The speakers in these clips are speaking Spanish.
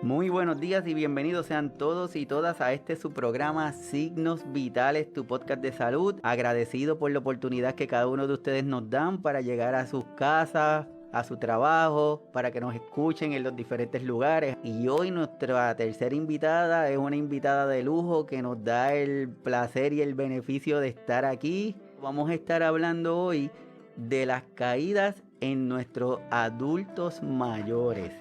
Muy buenos días y bienvenidos sean todos y todas a su programa Signos Vitales, tu podcast de salud. Agradecido por la oportunidad que cada uno de ustedes nos dan para llegar a sus casas, a su trabajo, para que nos escuchen en los diferentes lugares. Y hoy nuestra tercera invitada es una invitada de lujo que nos da el placer y el beneficio de estar aquí. Vamos a estar hablando hoy de las caídas en nuestros adultos mayores.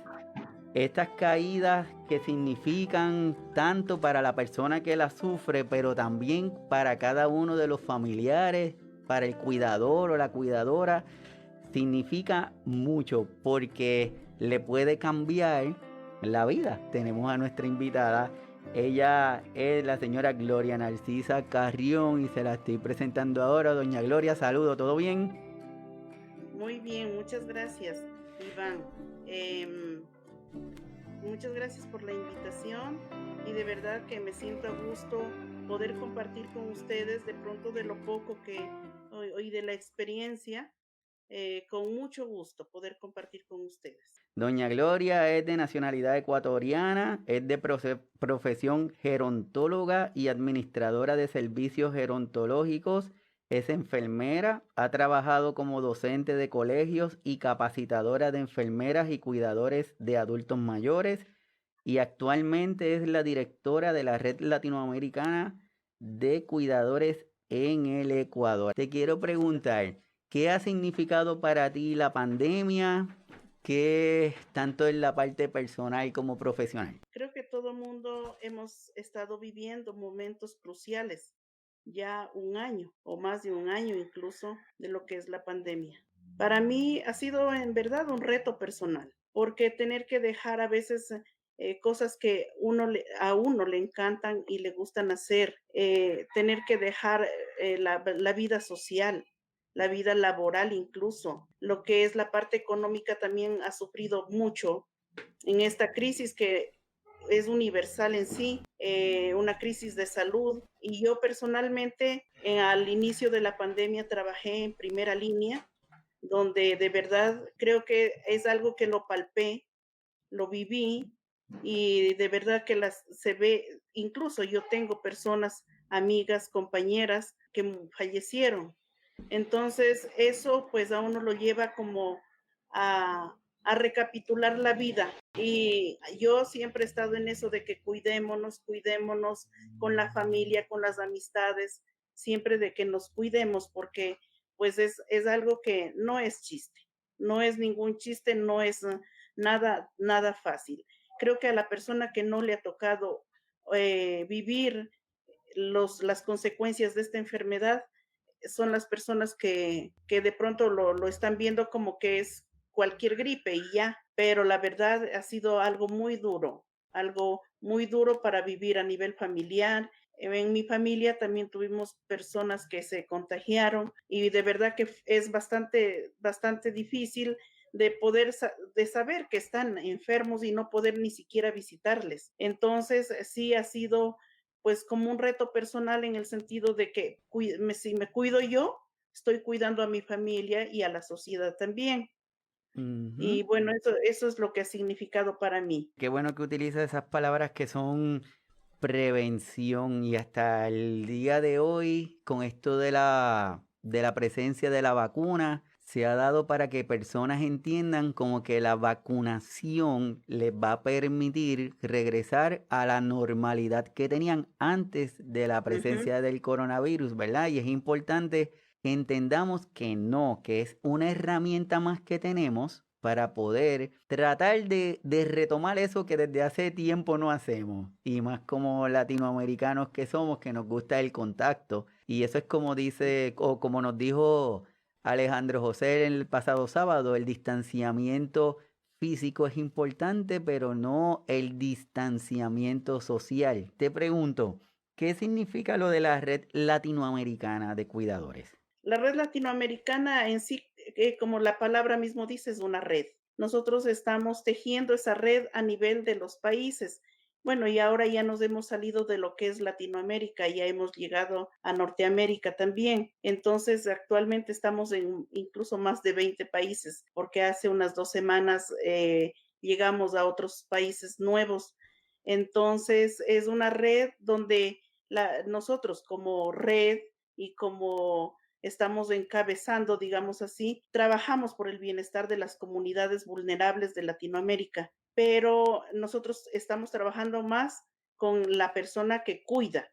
Estas caídas que significan tanto para la persona que las sufre, pero también para cada uno de los familiares, para el cuidador o la cuidadora, significa mucho porque le puede cambiar la vida. Tenemos a nuestra invitada. Ella es la señora Gloria Narcisa Carrión y se la estoy presentando ahora. Doña Gloria, saludo, ¿todo bien? Muy bien, muchas gracias, Iván. Muchas gracias por la invitación y de verdad que me siento a gusto poder compartir con ustedes de pronto de lo poco que y de la experiencia, con mucho gusto poder compartir con ustedes. Doña Gloria es de nacionalidad ecuatoriana, es de profesión gerontóloga y administradora de servicios gerontológicos, es enfermera, ha trabajado como docente de colegios y capacitadora de enfermeras y cuidadores de adultos mayores y actualmente es la directora de la Red Latinoamericana de Cuidadores en el Ecuador. Te quiero preguntar, ¿qué ha significado para ti la pandemia? Que tanto en la parte personal como profesional. Creo que todo mundo hemos estado viviendo momentos cruciales, ya un año o más de un año incluso de lo que es la pandemia. Para mí ha sido en verdad un reto personal, porque tener que dejar a veces cosas que a uno le encantan y le gustan hacer, tener que dejar la vida social, la vida laboral incluso, lo que es la parte económica también ha sufrido mucho en esta crisis que es universal en sí, una crisis de salud. Y yo personalmente, al inicio de la pandemia, trabajé en primera línea, donde de verdad creo que es algo que lo palpé, lo viví y de verdad que se ve, incluso yo tengo personas, amigas, compañeras que fallecieron. Entonces, eso pues a uno lo lleva como a recapitular la vida. Y yo siempre he estado en eso de que cuidémonos con la familia, con las amistades, siempre de que nos cuidemos, porque pues es algo que no es chiste, no es ningún chiste, no es nada fácil. Creo que a la persona que no le ha tocado vivir las consecuencias de esta enfermedad, son las personas que de pronto lo están viendo como que es cualquier gripe y ya, pero la verdad ha sido algo muy duro para vivir a nivel familiar. En mi familia también tuvimos personas que se contagiaron y de verdad que es bastante difícil de de saber que están enfermos y no poder ni siquiera visitarles. Entonces, sí ha sido pues como un reto personal en el sentido de que si me cuido yo, estoy cuidando a mi familia y a la sociedad también. Ujú. Y bueno, eso es lo que ha significado para mí. Qué bueno que utiliza esas palabras que son prevención y hasta el día de hoy, con esto de la presencia de la vacuna, se ha dado para que personas entiendan como que la vacunación les va a permitir regresar a la normalidad que tenían antes de la Ujú. presencia del coronavirus, ¿verdad? Y es importante que entendamos que no, que es una herramienta más que tenemos para poder tratar de retomar eso que desde hace tiempo no hacemos. Y más como latinoamericanos que somos, que nos gusta el contacto. Y eso es como dice, o como nos dijo Alejandro José el pasado sábado, el distanciamiento físico es importante, pero no el distanciamiento social. Te pregunto, ¿qué significa lo de la red latinoamericana de cuidadores? La red latinoamericana en sí, como la palabra mismo dice, es una red. Nosotros estamos tejiendo esa red a nivel de los países. Bueno, y ahora ya nos hemos salido de lo que es Latinoamérica, ya hemos llegado a Norteamérica también. Entonces, actualmente estamos en incluso más de 20 países, porque hace unas 2 semanas llegamos a otros países nuevos. Entonces, es una red donde nosotros como red y como estamos encabezando, digamos así, trabajamos por el bienestar de las comunidades vulnerables de Latinoamérica, pero nosotros estamos trabajando más con la persona que cuida,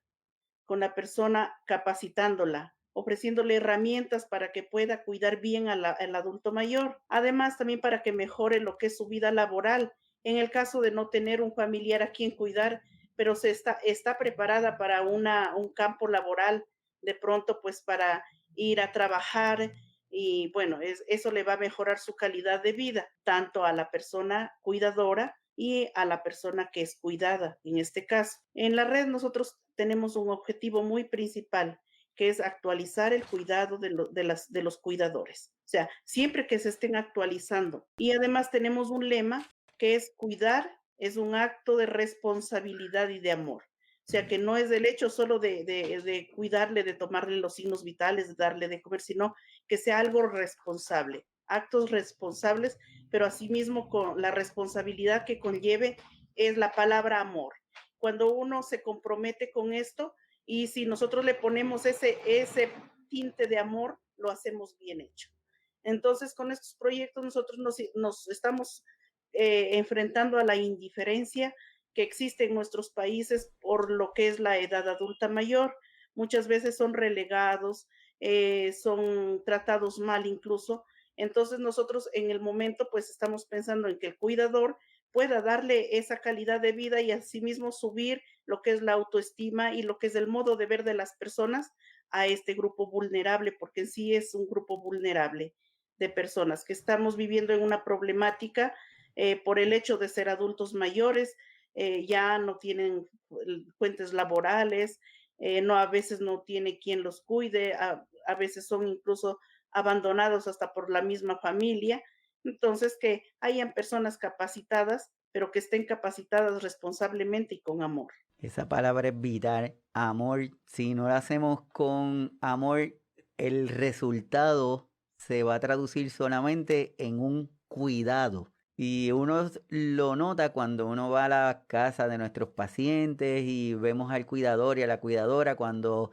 con la persona capacitándola, ofreciéndole herramientas para que pueda cuidar bien al adulto mayor. Además, también para que mejore lo que es su vida laboral. En el caso de no tener un familiar a quien cuidar, pero está preparada para un campo laboral, de pronto pues para ir a trabajar y bueno, eso le va a mejorar su calidad de vida, tanto a la persona cuidadora y a la persona que es cuidada, en este caso. En la red nosotros tenemos un objetivo muy principal, que es actualizar el cuidado de los cuidadores. O sea, siempre que se estén actualizando. Y además tenemos un lema que es cuidar es un acto de responsabilidad y de amor. O sea, que no es el hecho solo de cuidarle, de tomarle los signos vitales, de darle de comer, sino que sea algo responsable, actos responsables, pero asimismo con la responsabilidad que conlleve es la palabra amor. Cuando uno se compromete con esto y si nosotros le ponemos ese tinte de amor, lo hacemos bien hecho. Entonces, con estos proyectos nosotros nos estamos enfrentando a la indiferencia que existe en nuestros países por lo que es la edad adulta mayor. Muchas veces son relegados, son tratados mal incluso. Entonces nosotros en el momento pues estamos pensando en que el cuidador pueda darle esa calidad de vida y asimismo subir lo que es la autoestima y lo que es el modo de ver de las personas a este grupo vulnerable, porque en sí es un grupo vulnerable de personas que estamos viviendo en una problemática por el hecho de ser adultos mayores, ya no tienen fuentes laborales, no, a veces no tiene quien los cuide, a veces son incluso abandonados hasta por la misma familia. Entonces, que hayan personas capacitadas, pero que estén capacitadas responsablemente y con amor. Esa palabra es vital, amor. Si no lo hacemos con amor, el resultado se va a traducir solamente en un cuidado. Y uno lo nota cuando uno va a la casa de nuestros pacientes y vemos al cuidador y a la cuidadora, cuando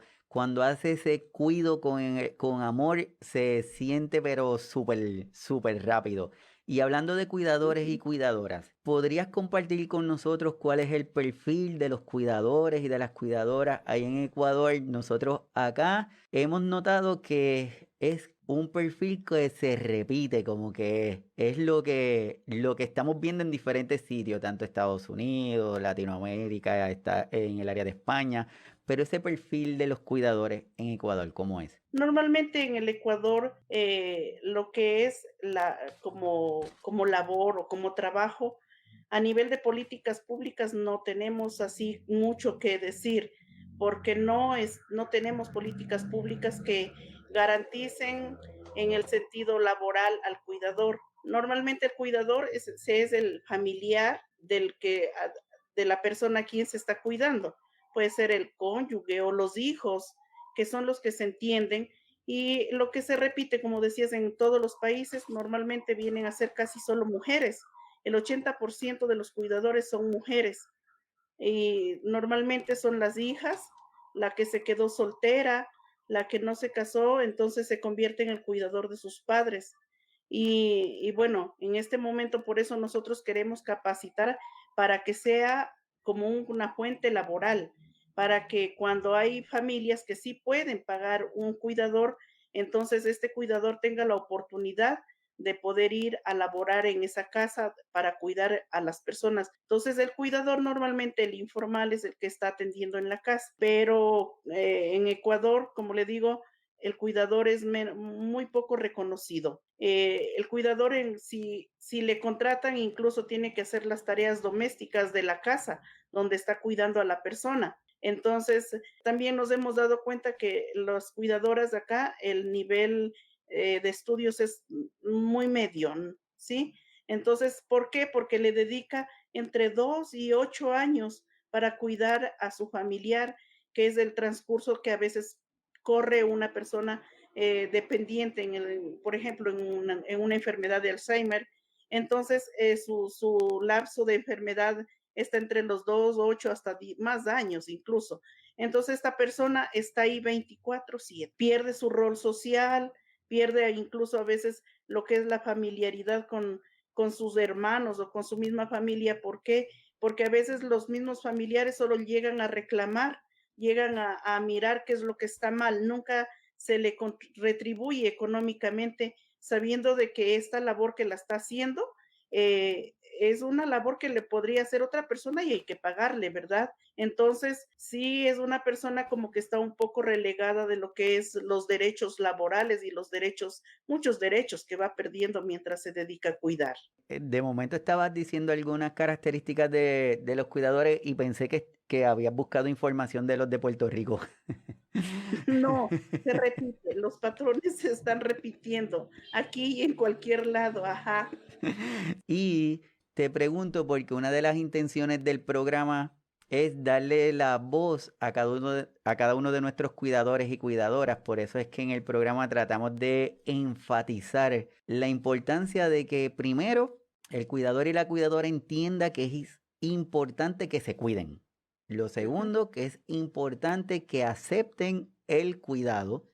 hace ese cuido con amor, se siente pero súper, súper rápido. Y hablando de cuidadores y cuidadoras, ¿podrías compartir con nosotros cuál es el perfil de los cuidadores y de las cuidadoras ahí en Ecuador? Nosotros acá hemos notado que es un perfil que se repite, como que es lo que estamos viendo en diferentes sitios, tanto Estados Unidos, Latinoamérica, está en el área de España, pero ese perfil de los cuidadores en Ecuador, ¿cómo es? Normalmente en el Ecuador, lo que es como labor o como trabajo, a nivel de políticas públicas no tenemos así mucho que decir, porque no tenemos políticas públicas que garanticen en el sentido laboral al cuidador. Normalmente el cuidador es el familiar de la persona a quien se está cuidando. Puede ser el cónyuge o los hijos, que son los que se entienden. Y lo que se repite, como decías, en todos los países, normalmente vienen a ser casi solo mujeres. El 80% de los cuidadores son mujeres y normalmente son las hijas, la que se quedó soltera, la que no se casó, entonces se convierte en el cuidador de sus padres. Y bueno, en este momento por eso nosotros queremos capacitar para que sea como una fuente laboral, para que cuando hay familias que sí pueden pagar un cuidador, entonces este cuidador tenga la oportunidad de poder ir a laborar en esa casa para cuidar a las personas. Entonces, el cuidador normalmente, el informal, es el que está atendiendo en la casa, pero en Ecuador, como le digo, el cuidador es muy poco reconocido. El cuidador, si le contratan, incluso tiene que hacer las tareas domésticas de la casa donde está cuidando a la persona. Entonces, también nos hemos dado cuenta que las cuidadoras de acá, el nivel de estudios es muy medio, ¿sí? Entonces, ¿por qué? Porque le dedica entre 2 y 8 años para cuidar a su familiar, que es el transcurso que a veces corre una persona dependiente, por ejemplo, en una enfermedad de Alzheimer. Entonces, su lapso de enfermedad está entre los 2, 8 hasta más años incluso. Entonces, esta persona está ahí 24/7, pierde su rol social, pierde incluso a veces lo que es la familiaridad con sus hermanos o con su misma familia. ¿Por qué? Porque a veces los mismos familiares solo llegan a reclamar, llegan a mirar qué es lo que está mal, nunca se le retribuye económicamente, sabiendo de que esta labor que la está haciendo es una labor que le podría hacer otra persona y hay que pagarle, ¿verdad? Entonces, sí es una persona como que está un poco relegada de lo que es los derechos laborales y los derechos, muchos derechos que va perdiendo mientras se dedica a cuidar. De momento estabas diciendo algunas características de los cuidadores y pensé que habías buscado información de los de Puerto Rico. No, se repite, los patrones se están repitiendo aquí y en cualquier lado, ajá. Y te pregunto, porque una de las intenciones del programa es darle la voz a cada uno de nuestros cuidadores y cuidadoras. Por eso es que en el programa tratamos de enfatizar la importancia de que primero el cuidador y la cuidadora entienda que es importante que se cuiden. Lo Ujú. segundo, que es importante que acepten el cuidado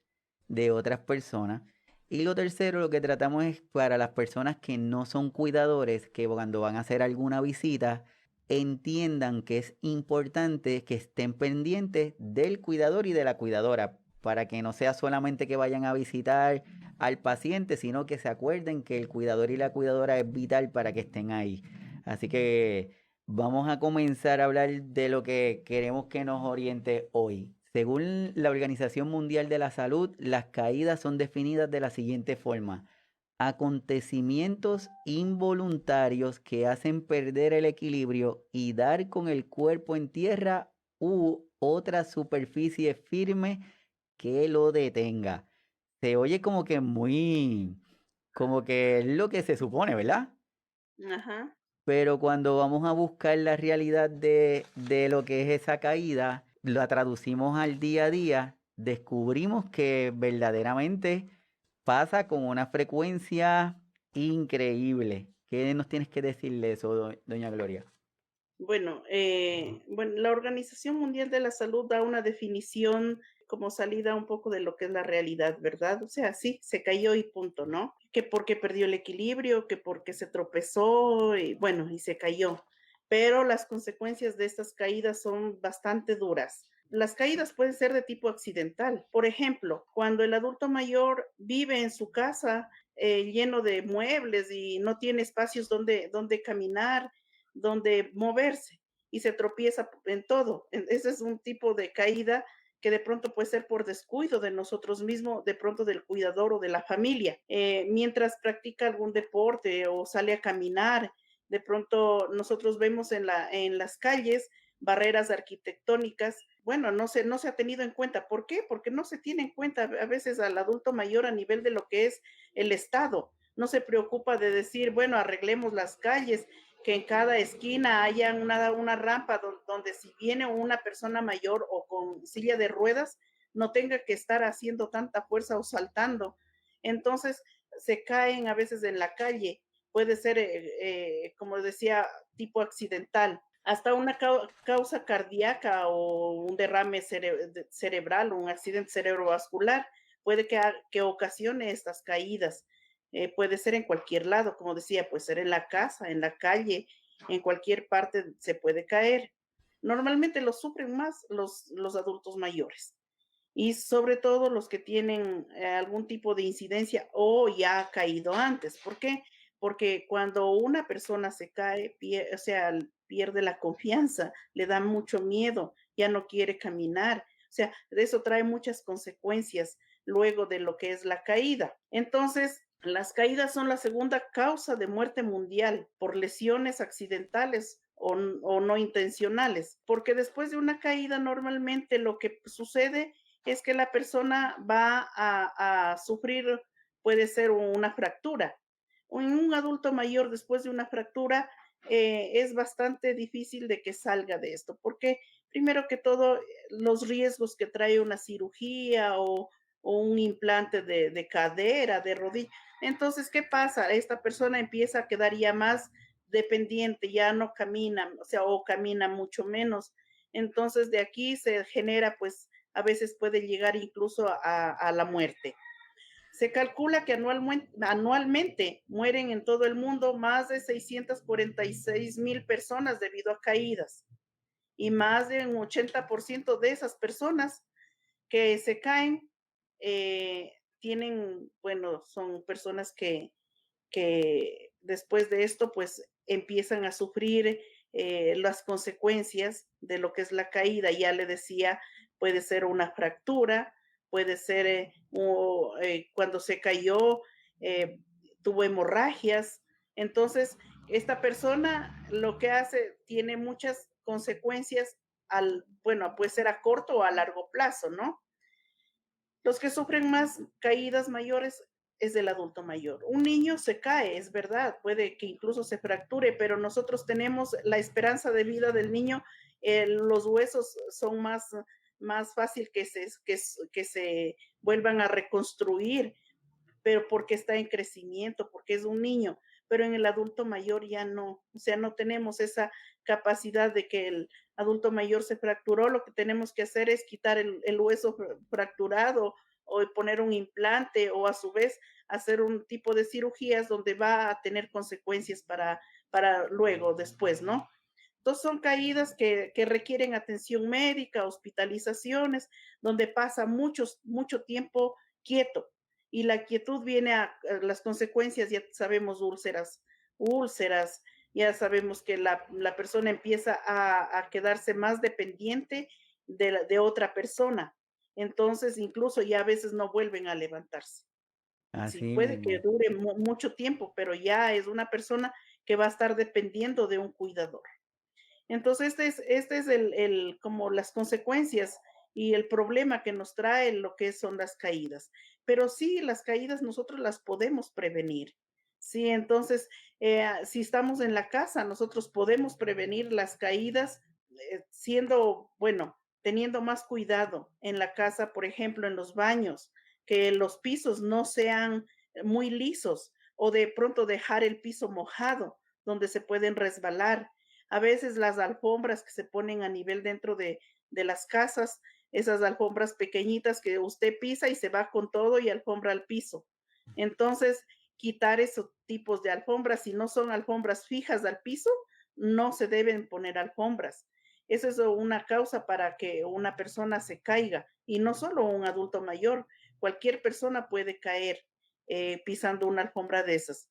de otras personas. Y lo tercero, lo que tratamos es para las personas que no son cuidadores, que cuando van a hacer alguna visita, entiendan que es importante que estén pendientes del cuidador y de la cuidadora, para que no sea solamente que vayan a visitar al paciente, sino que se acuerden que el cuidador y la cuidadora es vital para que estén ahí. Así que vamos a comenzar a hablar de lo que queremos que nos oriente hoy. Según la Organización Mundial de la Salud, las caídas son definidas de la siguiente forma: acontecimientos involuntarios que hacen perder el equilibrio y dar con el cuerpo en tierra u otra superficie firme que lo detenga. Se oye como que como que es lo que se supone, ¿verdad? Ajá. Pero cuando vamos a buscar la realidad de lo que es esa caída, la traducimos al día a día, descubrimos que verdaderamente pasa con una frecuencia increíble. ¿Qué nos tienes que decir de eso, doña Gloria? Bueno, la Organización Mundial de la Salud da una definición como salida un poco de lo que es la realidad, ¿verdad? O sea, sí, se cayó y punto, ¿no? Que porque perdió el equilibrio, que porque se tropezó y bueno, y se cayó. Pero las consecuencias de estas caídas son bastante duras. Las caídas pueden ser de tipo accidental. Por ejemplo, cuando el adulto mayor vive en su casa lleno de muebles y no tiene espacios donde caminar, donde moverse y se tropieza en todo. Ese es un tipo de caída que de pronto puede ser por descuido de nosotros mismos, de pronto del cuidador o de la familia. Mientras practica algún deporte o sale a caminar, de pronto nosotros vemos en las calles barreras arquitectónicas. Bueno, no se ha tenido en cuenta. ¿Por qué? Porque no se tiene en cuenta a veces al adulto mayor a nivel de lo que es el Estado. No se preocupa de decir, bueno, arreglemos las calles, que en cada esquina haya una rampa donde si viene una persona mayor o con silla de ruedas, no tenga que estar haciendo tanta fuerza o saltando. Entonces, se caen a veces en la calle. Puede ser, como decía, tipo accidental. Hasta una causa cardíaca o un derrame cerebral o un accidente cerebrovascular puede que ocasione estas caídas. Puede ser en cualquier lado, como decía, puede ser en la casa, en la calle, en cualquier parte se puede caer. Normalmente lo sufren más los adultos mayores y sobre todo los que tienen algún tipo de incidencia o ya ha caído antes. ¿Por qué? Porque cuando una persona se cae, o sea, pierde la confianza, le da mucho miedo, ya no quiere caminar. O sea, de eso trae muchas consecuencias luego de lo que es la caída. Entonces, las caídas son la segunda causa de muerte mundial por lesiones accidentales o no intencionales, porque después de una caída normalmente lo que sucede es que la persona va a sufrir, puede ser una fractura. En un adulto mayor, después de una fractura, es bastante difícil de que salga de esto, porque primero que todo, los riesgos que trae una cirugía o un implante de cadera, de rodilla. Entonces, ¿qué pasa? Esta persona empieza a quedar ya más dependiente, ya no camina, o sea, o camina mucho menos. Entonces, de aquí se genera, pues, a veces puede llegar incluso a la muerte. Se calcula que anualmente mueren en todo el mundo más de 646,000 personas debido a caídas y más de un 80% de esas personas que se caen tienen, bueno, son personas que después de esto pues empiezan a sufrir las consecuencias de lo que es la caída. Ya le decía, puede ser una fractura, puede ser cuando se cayó, eh, tuvo hemorragias. Entonces, esta persona lo que hace tiene muchas consecuencias bueno, puede ser a corto o a largo plazo, ¿no? Los que sufren más caídas mayores es el adulto mayor. Un niño se cae, es verdad, puede que incluso se fracture, pero nosotros tenemos la esperanza de vida del niño, los huesos son más fácil que se vuelvan a reconstruir, pero porque está en crecimiento, porque es un niño, pero en el adulto mayor ya no, o sea, no tenemos esa capacidad de que el adulto mayor se fracturó, lo que tenemos que hacer es quitar el hueso fracturado o poner un implante o a su vez hacer un tipo de cirugías donde va a tener consecuencias para luego, después, ¿no? Entonces son caídas que requieren atención médica, hospitalizaciones, donde pasa mucho tiempo quieto. Y la quietud viene a las consecuencias, ya sabemos, úlceras, ya sabemos que la persona empieza a quedarse más dependiente de otra persona. Entonces, incluso ya a veces no vuelven a levantarse. Sí, Así puede que mismo. dure mucho tiempo, pero ya es una persona que va a estar dependiendo de un cuidador. Entonces, este es como las consecuencias y el problema que nos trae lo que son las caídas. Pero sí, las caídas nosotros las podemos prevenir. Sí, entonces, si estamos en la casa, nosotros podemos prevenir las caídas siendo, bueno, teniendo más cuidado en la casa, por ejemplo, en los baños, que los pisos no sean muy lisos o de pronto dejar el piso mojado, donde se pueden resbalar. A veces las alfombras que se ponen a nivel dentro de las casas, esas alfombras pequeñitas que usted pisa y se va con todo y alfombra al piso. Entonces, quitar esos tipos de alfombras, si no son alfombras fijas al piso, no se deben poner alfombras. Esa es una causa para que una persona se caiga y no solo un adulto mayor, cualquier persona puede caer pisando una alfombra de esas.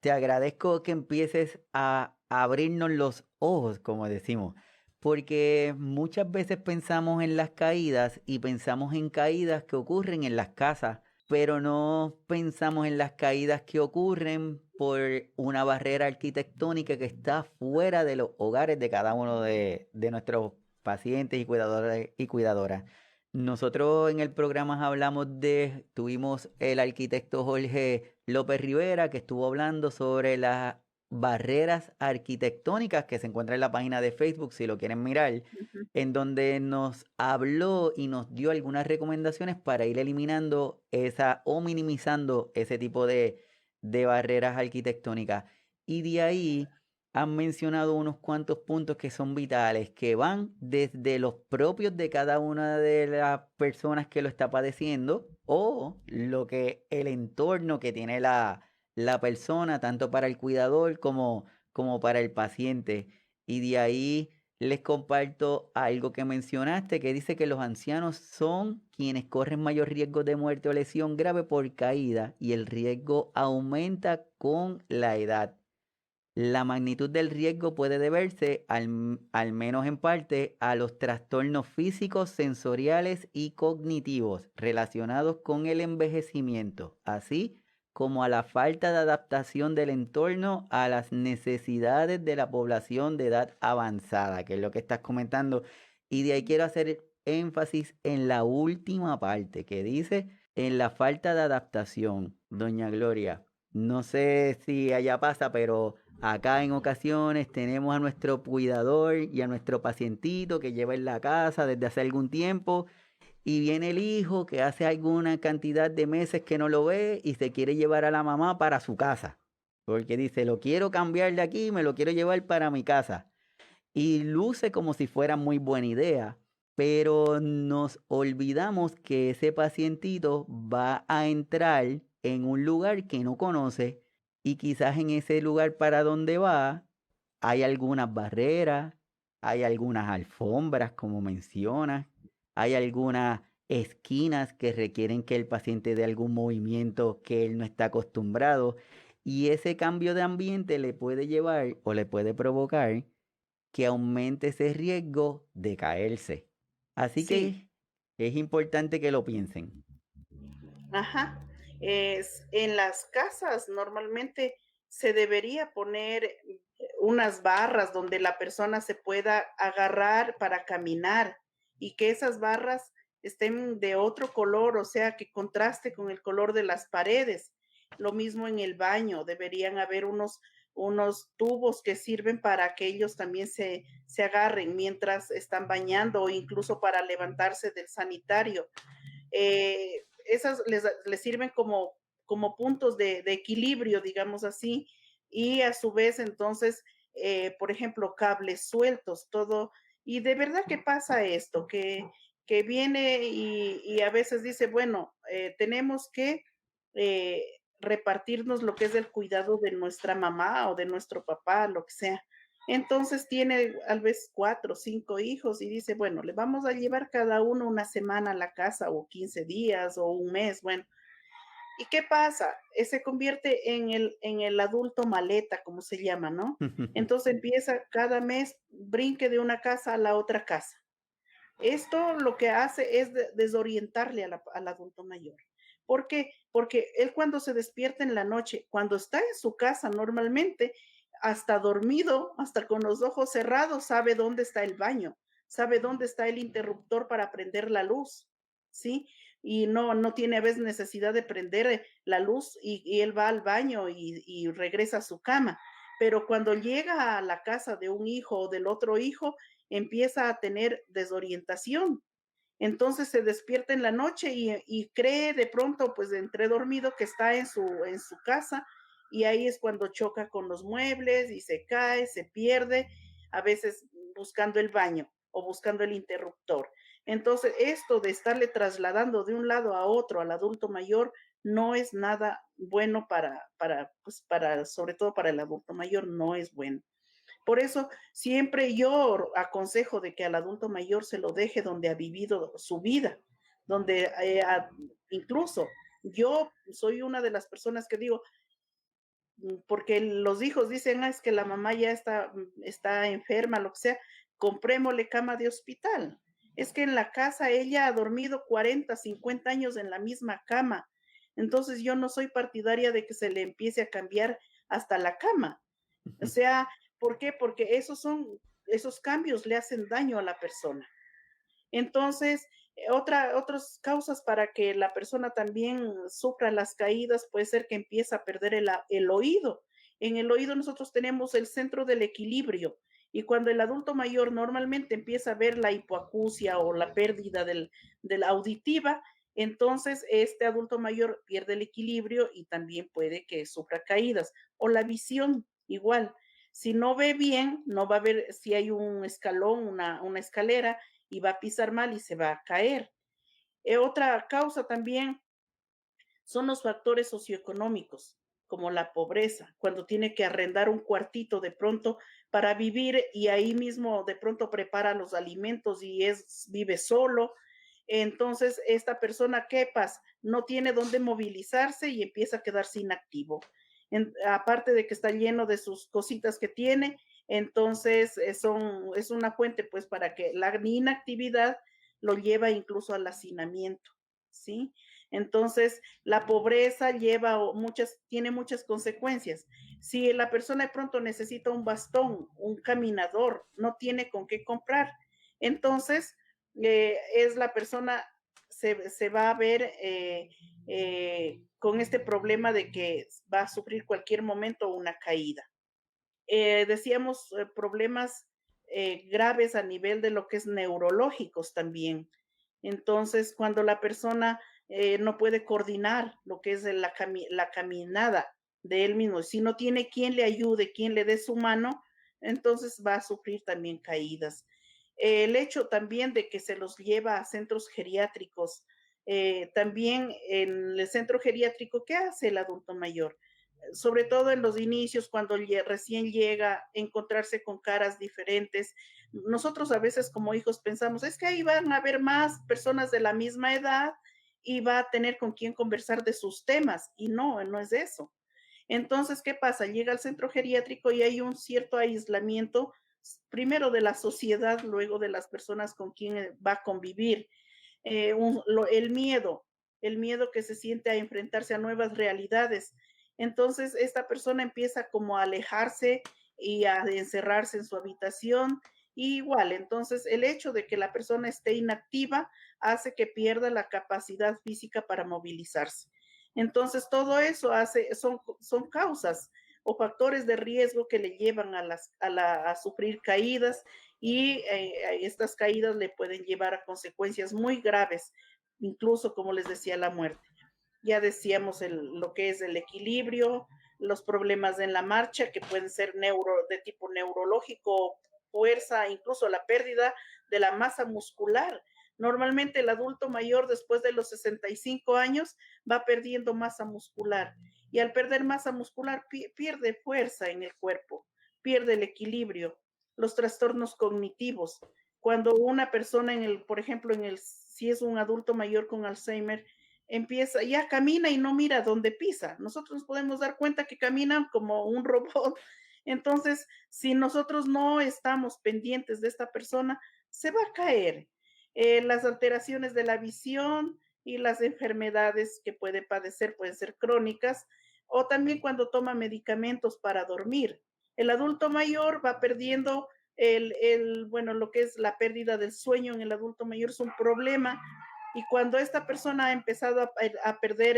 Te agradezco que empieces a abrirnos los ojos, como decimos, porque muchas veces pensamos en las caídas y pensamos en caídas que ocurren en las casas, pero no pensamos en las caídas que ocurren por una barrera arquitectónica que está fuera de los hogares de cada uno de nuestros pacientes y cuidadores y cuidadoras. Nosotros en el programa tuvimos el arquitecto Jorge López Rivera, que estuvo hablando sobre las barreras arquitectónicas que se encuentra en la página de Facebook, si lo quieren mirar, Ujú. en donde nos habló y nos dio algunas recomendaciones para ir eliminando esa o minimizando ese tipo de barreras arquitectónicas. Y de ahí han mencionado unos cuantos puntos que son vitales, que van desde los propios de cada una de las personas que lo está padeciendo o lo que el entorno que tiene la persona, tanto para el cuidador como para el paciente. Y de ahí les comparto algo que mencionaste, que dice que los ancianos son quienes corren mayor riesgo de muerte o lesión grave por caída y el riesgo aumenta con la edad. La magnitud del riesgo puede deberse, al menos en parte, a los trastornos físicos, sensoriales y cognitivos relacionados con el envejecimiento, así como a la falta de adaptación del entorno a las necesidades de la población de edad avanzada, que es lo que estás comentando. Y de ahí quiero hacer énfasis en la última parte que dice en la falta de adaptación. Doña Gloria, no sé si allá pasa, pero acá en ocasiones tenemos a nuestro cuidador y a nuestro pacientito que lleva en la casa desde hace algún tiempo y viene el hijo que hace alguna cantidad de meses que no lo ve y se quiere llevar a la mamá para su casa. Porque dice, lo quiero cambiar de aquí, me lo quiero llevar para mi casa. Y luce como si fuera muy buena idea, pero nos olvidamos que ese pacientito va a entrar en un lugar que no conoce y quizás en ese lugar para donde va hay algunas barreras, hay algunas alfombras, como mencionas, hay algunas esquinas que requieren que el paciente dé algún movimiento que él no está acostumbrado y ese cambio de ambiente le puede llevar o le puede provocar que aumente ese riesgo de caerse. Así Sí, que es importante que lo piensen. ajá. En las casas normalmente se debería poner unas barras donde la persona se pueda agarrar para caminar y que esas barras estén de otro color, o sea, que contraste con el color de las paredes. Lo mismo en el baño, deberían haber unos tubos que sirven para que ellos también se agarren mientras están bañando o incluso para levantarse del sanitario. Esas les sirven como puntos de equilibrio, digamos así, y a su vez entonces, por ejemplo, cables sueltos, todo. Y de verdad que pasa esto, que viene y a veces dice, bueno, tenemos que eh, repartirnos lo que es el cuidado de nuestra mamá o de nuestro papá, lo que sea. Entonces tiene tal vez 4 o 5 hijos y dice, bueno, le vamos a llevar cada uno una semana a la casa o 15 días o un mes, bueno. ¿Y qué pasa? Se convierte en el adulto maleta, como se llama, ¿no? Entonces empieza cada mes, brinque de una casa a la otra casa. Esto lo que hace es desorientarle al adulto mayor. ¿Por qué? Porque él cuando se despierta en la noche, cuando está en su casa normalmente, hasta dormido, hasta con los ojos cerrados, sabe dónde está el baño, sabe dónde está el interruptor para prender la luz, ¿sí? Y no tiene a veces necesidad de prender la luz y él va al baño y regresa a su cama. Pero cuando llega a la casa de un hijo o del otro hijo, empieza a tener desorientación. Entonces se despierta en la noche y cree de pronto, pues entre dormido, que está en su casa y ahí es cuando choca con los muebles y se cae, se pierde, a veces buscando el baño o buscando el interruptor. Entonces, esto de estarle trasladando de un lado a otro al adulto mayor no es nada bueno pues para, sobre todo para el adulto mayor, no es bueno. Por eso siempre yo aconsejo de que al adulto mayor se lo deje donde ha vivido su vida, donde incluso yo soy una de las personas que digo, porque los hijos dicen, es que la mamá ya está enferma, lo que sea, comprémosle cama de hospital. Es que en la casa ella ha dormido 40, 50 años en la misma cama. Entonces yo no soy partidaria de que se le empiece a cambiar hasta la cama. O sea, ¿por qué? Porque esos cambios le hacen daño a la persona. Entonces, otras causas para que la persona también sufra las caídas puede ser que empiece a perder el oído. En el oído nosotros tenemos el centro del equilibrio y cuando el adulto mayor normalmente empieza a ver la hipoacusia o la pérdida de la auditiva, entonces este adulto mayor pierde el equilibrio y también puede que sufra caídas. O la visión, igual. Si no ve bien, no va a ver si hay un escalón, una escalera, y va a pisar mal y se va a caer. Otra causa también son los factores socioeconómicos, como la pobreza, cuando tiene que arrendar un cuartito de pronto para vivir y ahí mismo de pronto prepara los alimentos y vive solo. Entonces, esta persona, ¿qué pasa? No tiene dónde movilizarse y empieza a quedarse inactivo. Aparte de que está lleno de sus cositas que tiene, entonces es una fuente pues para que la inactividad lo lleva incluso al hacinamiento, ¿sí? Entonces, la pobreza tiene muchas consecuencias. Si la persona de pronto necesita un bastón, un caminador, no tiene con qué comprar, entonces es la persona se va a ver con este problema de que va a sufrir cualquier momento una caída. Decíamos problemas graves a nivel de lo que es neurológicos también. Entonces, cuando la persona no puede coordinar lo que es la caminada de él mismo, si no tiene quien le ayude, quien le dé su mano, entonces va a sufrir también caídas. El hecho también de que se los lleva a centros geriátricos, también en el centro geriátrico, ¿qué hace el adulto mayor? Sobre todo en los inicios, cuando recién llega, encontrarse con caras diferentes. Nosotros a veces como hijos pensamos, es que ahí van a haber más personas de la misma edad y va a tener con quién conversar de sus temas. Y no, no es eso. Entonces, ¿qué pasa? Llega al centro geriátrico y hay un cierto aislamiento, primero de la sociedad, luego de las personas con quien va a convivir. El miedo que se siente a enfrentarse a nuevas realidades. Entonces, esta persona empieza como a alejarse y a encerrarse en su habitación. Y igual, entonces el hecho de que la persona esté inactiva hace que pierda la capacidad física para movilizarse. Entonces, todo eso son causas o factores de riesgo que le llevan a sufrir caídas y estas caídas le pueden llevar a consecuencias muy graves, incluso, como les decía, la muerte. Ya decíamos lo que es el equilibrio, los problemas en la marcha, que pueden ser de tipo neurológico, fuerza, incluso la pérdida de la masa muscular. Normalmente el adulto mayor después de los 65 años va perdiendo masa muscular y al perder masa muscular pierde fuerza en el cuerpo, pierde el equilibrio, los trastornos cognitivos. Cuando una persona por ejemplo, si es un adulto mayor con Alzheimer, empieza, ya camina y no mira dónde pisa. Nosotros nos podemos dar cuenta que caminan como un robot. Entonces, si nosotros no estamos pendientes de esta persona, se va a caer. Las alteraciones de la visión y las enfermedades que puede padecer pueden ser crónicas o también cuando toma medicamentos para dormir. El adulto mayor va perdiendo bueno, lo que es la pérdida del sueño en el adulto mayor es un problema y cuando esta persona ha empezado a perder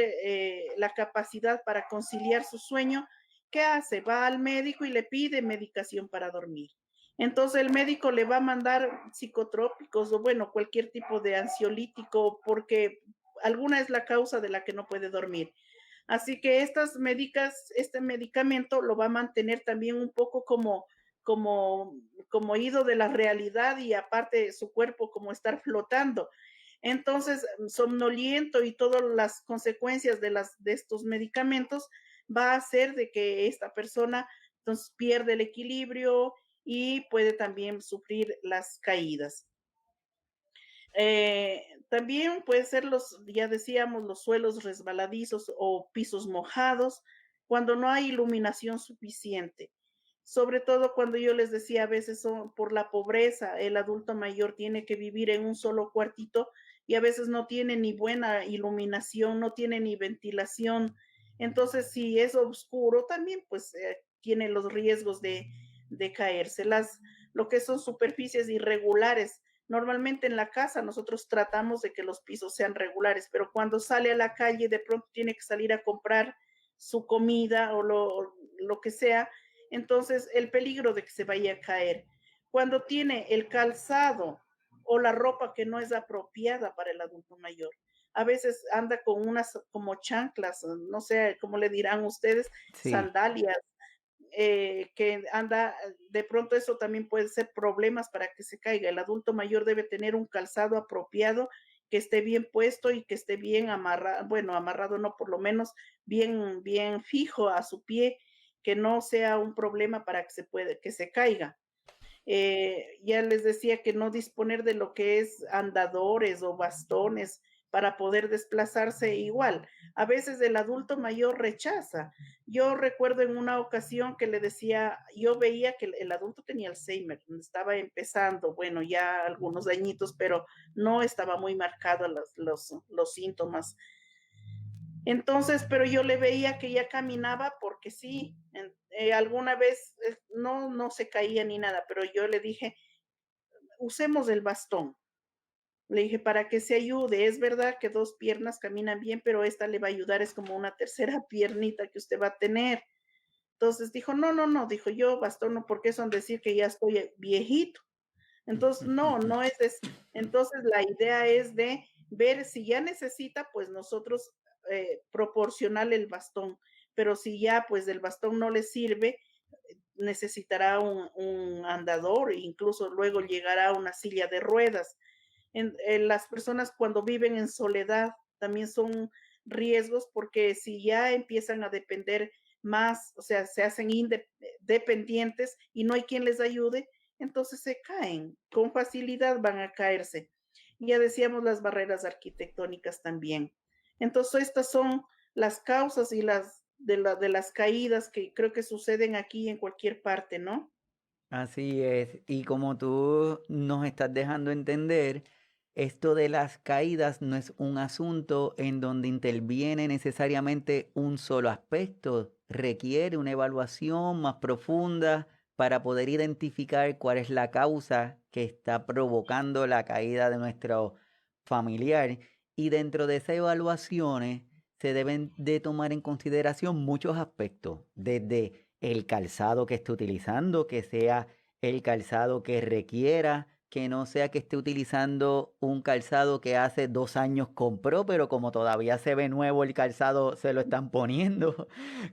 la capacidad para conciliar su sueño, ¿qué hace? Va al médico y le pide medicación para dormir. Entonces el médico le va a mandar psicotrópicos o bueno, cualquier tipo de ansiolítico porque alguna es la causa de la que no puede dormir. Así que este medicamento lo va a mantener también un poco como, como ido de la realidad y aparte su cuerpo como estar flotando. Entonces, somnoliento y todas las consecuencias de estos medicamentos va a hacer de que esta persona entonces pierde el equilibrio y puede también sufrir las caídas. También puede ser ya decíamos, los suelos resbaladizos o pisos mojados cuando no hay iluminación suficiente. Sobre todo cuando yo les decía, a veces por la pobreza, el adulto mayor tiene que vivir en un solo cuartito y a veces no tiene ni buena iluminación, no tiene ni ventilación. Entonces, si es oscuro, también pues tiene los riesgos de caerse. Lo que son superficies irregulares, normalmente en la casa nosotros tratamos de que los pisos sean regulares, pero cuando sale a la calle de pronto tiene que salir a comprar su comida o lo que sea, entonces el peligro de que se vaya a caer. Cuando tiene el calzado o la ropa que no es apropiada para el adulto mayor. A veces anda con unas como chanclas, no sé cómo le dirán ustedes, Sí. sandalias, que anda, de pronto eso también puede ser problemas para que se caiga. El adulto mayor debe tener un calzado apropiado, que esté bien puesto y que esté bien amarrado, bueno, amarrado no, por lo menos bien fijo a su pie, que no sea un problema para que se caiga. Ya les decía que no disponer de lo que es andadores o bastones para poder desplazarse igual. A veces el adulto mayor rechaza. Yo recuerdo en una ocasión que le decía, yo veía que el adulto tenía Alzheimer, estaba empezando, bueno, ya algunos añitos, pero no estaba muy marcado los síntomas. Entonces, pero yo le veía que ya caminaba porque sí, alguna vez no se caía ni nada, pero yo le dije, usemos el bastón. Le dije, para que se ayude, es verdad que dos piernas caminan bien, pero esta le va a ayudar, es como una tercera piernita que usted va a tener. Entonces dijo, no, dijo yo bastón, no, porque son decir que ya estoy viejito. Entonces, no, no es eso. Entonces, la idea es de ver si ya necesita, pues nosotros proporcionarle el bastón, pero si ya pues el bastón no le sirve, necesitará un andador e incluso luego llegará a una silla de ruedas. En las personas cuando viven en soledad también son riesgos porque si ya empiezan a depender más, o sea, se hacen dependientes y no hay quien les ayude, entonces se caen, con facilidad van a caerse. Ya decíamos las barreras arquitectónicas también. Entonces estas son las causas y de las caídas que creo que suceden aquí en cualquier parte, ¿no? Así es, y como tú nos estás dejando entender, esto de las caídas no es un asunto en donde interviene necesariamente un solo aspecto, requiere una evaluación más profunda para poder identificar cuál es la causa que está provocando la caída de nuestro familiar. Y dentro de esas evaluaciones se deben de tomar en consideración muchos aspectos, desde el calzado que esté utilizando, que sea el calzado que requiera, que no sea que esté utilizando un calzado que hace 2 años compró, pero como todavía se ve nuevo el calzado, se lo están poniendo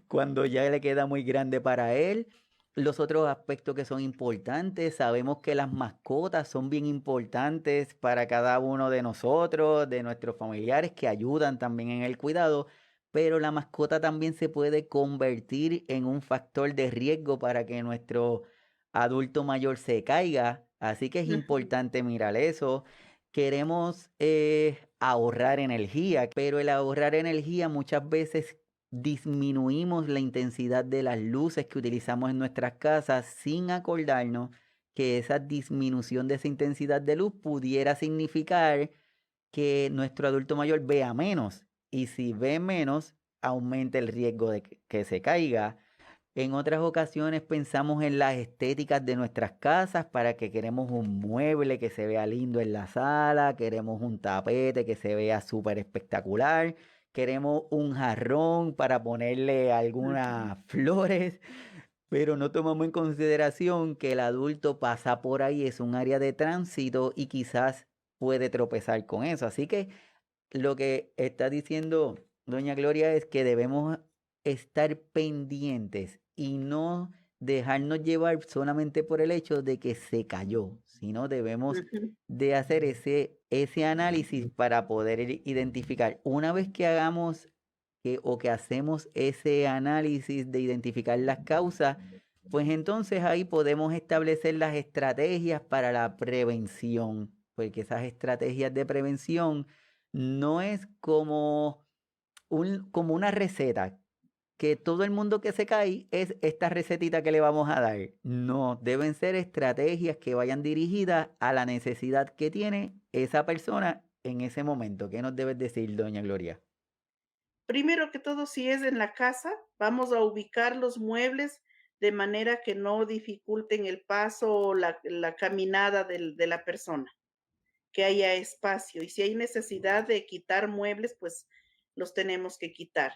cuando ya le queda muy grande para él. Los otros aspectos que son importantes, sabemos que las mascotas son bien importantes para cada uno de nosotros, de nuestros familiares que ayudan también en el cuidado, pero la mascota también se puede convertir en un factor de riesgo para que nuestro adulto mayor se caiga. Así que es Ujú. importante mirar eso. Queremos ahorrar energía, pero el ahorrar energía muchas veces disminuimos la intensidad de las luces que utilizamos en nuestras casas sin acordarnos que esa disminución de esa intensidad de luz pudiera significar que nuestro adulto mayor vea menos. Y si ve menos, aumenta el riesgo de que se caiga. En otras ocasiones pensamos en las estéticas de nuestras casas para que queremos un mueble que se vea lindo en la sala, queremos un tapete que se vea súper espectacular, queremos un jarrón para ponerle Ujú. algunas flores, pero no tomamos en consideración que el adulto pasa por ahí, es un área de tránsito y quizás puede tropezar con eso. Así que lo que está diciendo doña Gloria es que debemos estar pendientes y no dejarnos llevar solamente por el hecho de que se cayó, sino debemos Ujú. de hacer ese análisis para poder identificar. Una vez que hagamos o que hacemos ese análisis de identificar las causas, pues entonces ahí podemos establecer las estrategias para la prevención, porque esas estrategias de prevención no es como una receta, que todo el mundo que se cae es esta recetita que le vamos a dar. No, deben ser estrategias que vayan dirigidas a la necesidad que tiene esa persona en ese momento. ¿Qué nos debes decir, doña Gloria? Primero que todo, si es en la casa, vamos a ubicar los muebles de manera que no dificulten el paso o la caminada de la persona, que haya espacio. Y si hay necesidad de quitar muebles, pues los tenemos que quitar.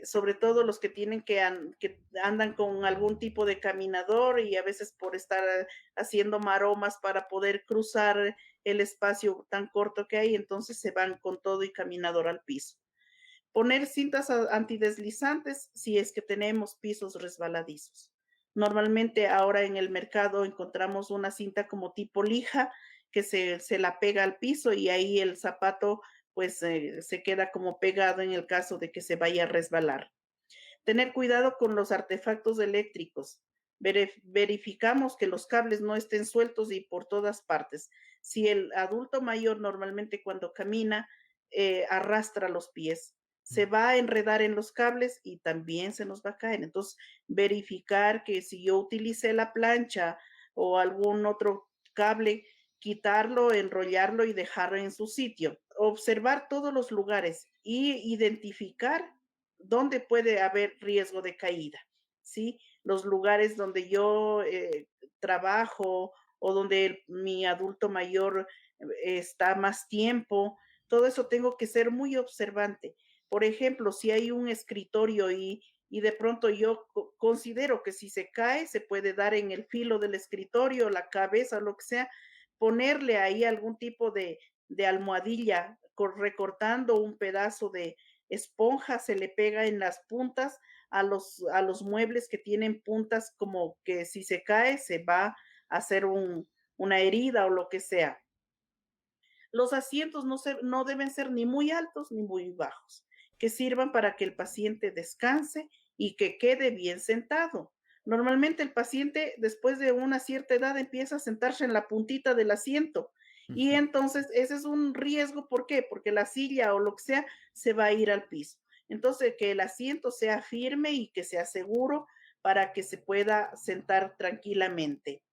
Sobre todo los que tienen que andan con algún tipo de caminador y a veces por estar haciendo maromas para poder cruzar el espacio tan corto que hay, entonces se van con todo y caminador al piso. Poner cintas antideslizantes si es que tenemos pisos resbaladizos. Normalmente ahora en el mercado encontramos una cinta como tipo lija que se la pega al piso y ahí el zapato pues se queda como pegado en el caso de que se vaya a resbalar. Tener cuidado con los artefactos eléctricos. Verificamos que los cables no estén sueltos y por todas partes. Si el adulto mayor normalmente cuando camina arrastra los pies, se va a enredar en los cables y también se nos va a caer. Entonces, verificar que si yo utilicé la plancha o algún otro cable, quitarlo, enrollarlo y dejarlo en su sitio. Observar todos los lugares y identificar dónde puede haber riesgo de caída, ¿sí? Los lugares donde yo trabajo o donde mi adulto mayor está más tiempo, todo eso tengo que ser muy observante. Por ejemplo, si hay un escritorio y y de pronto yo considero que si se cae, se puede dar en el filo del escritorio, la cabeza, lo que sea, ponerle ahí algún tipo de almohadilla, recortando un pedazo de esponja, se le pega en las puntas a los muebles que tienen puntas, como que si se cae, se va a hacer una herida o lo que sea. Los asientos no deben ser ni muy altos ni muy bajos, que sirvan para que el paciente descanse y que quede bien sentado. Normalmente el paciente después de una cierta edad empieza a sentarse en la puntita del asiento y Ujú. entonces ese es un riesgo. ¿Por qué? Porque la silla o lo que sea se va a ir al piso. Entonces, que el asiento sea firme y que sea seguro para que se pueda sentar tranquilamente.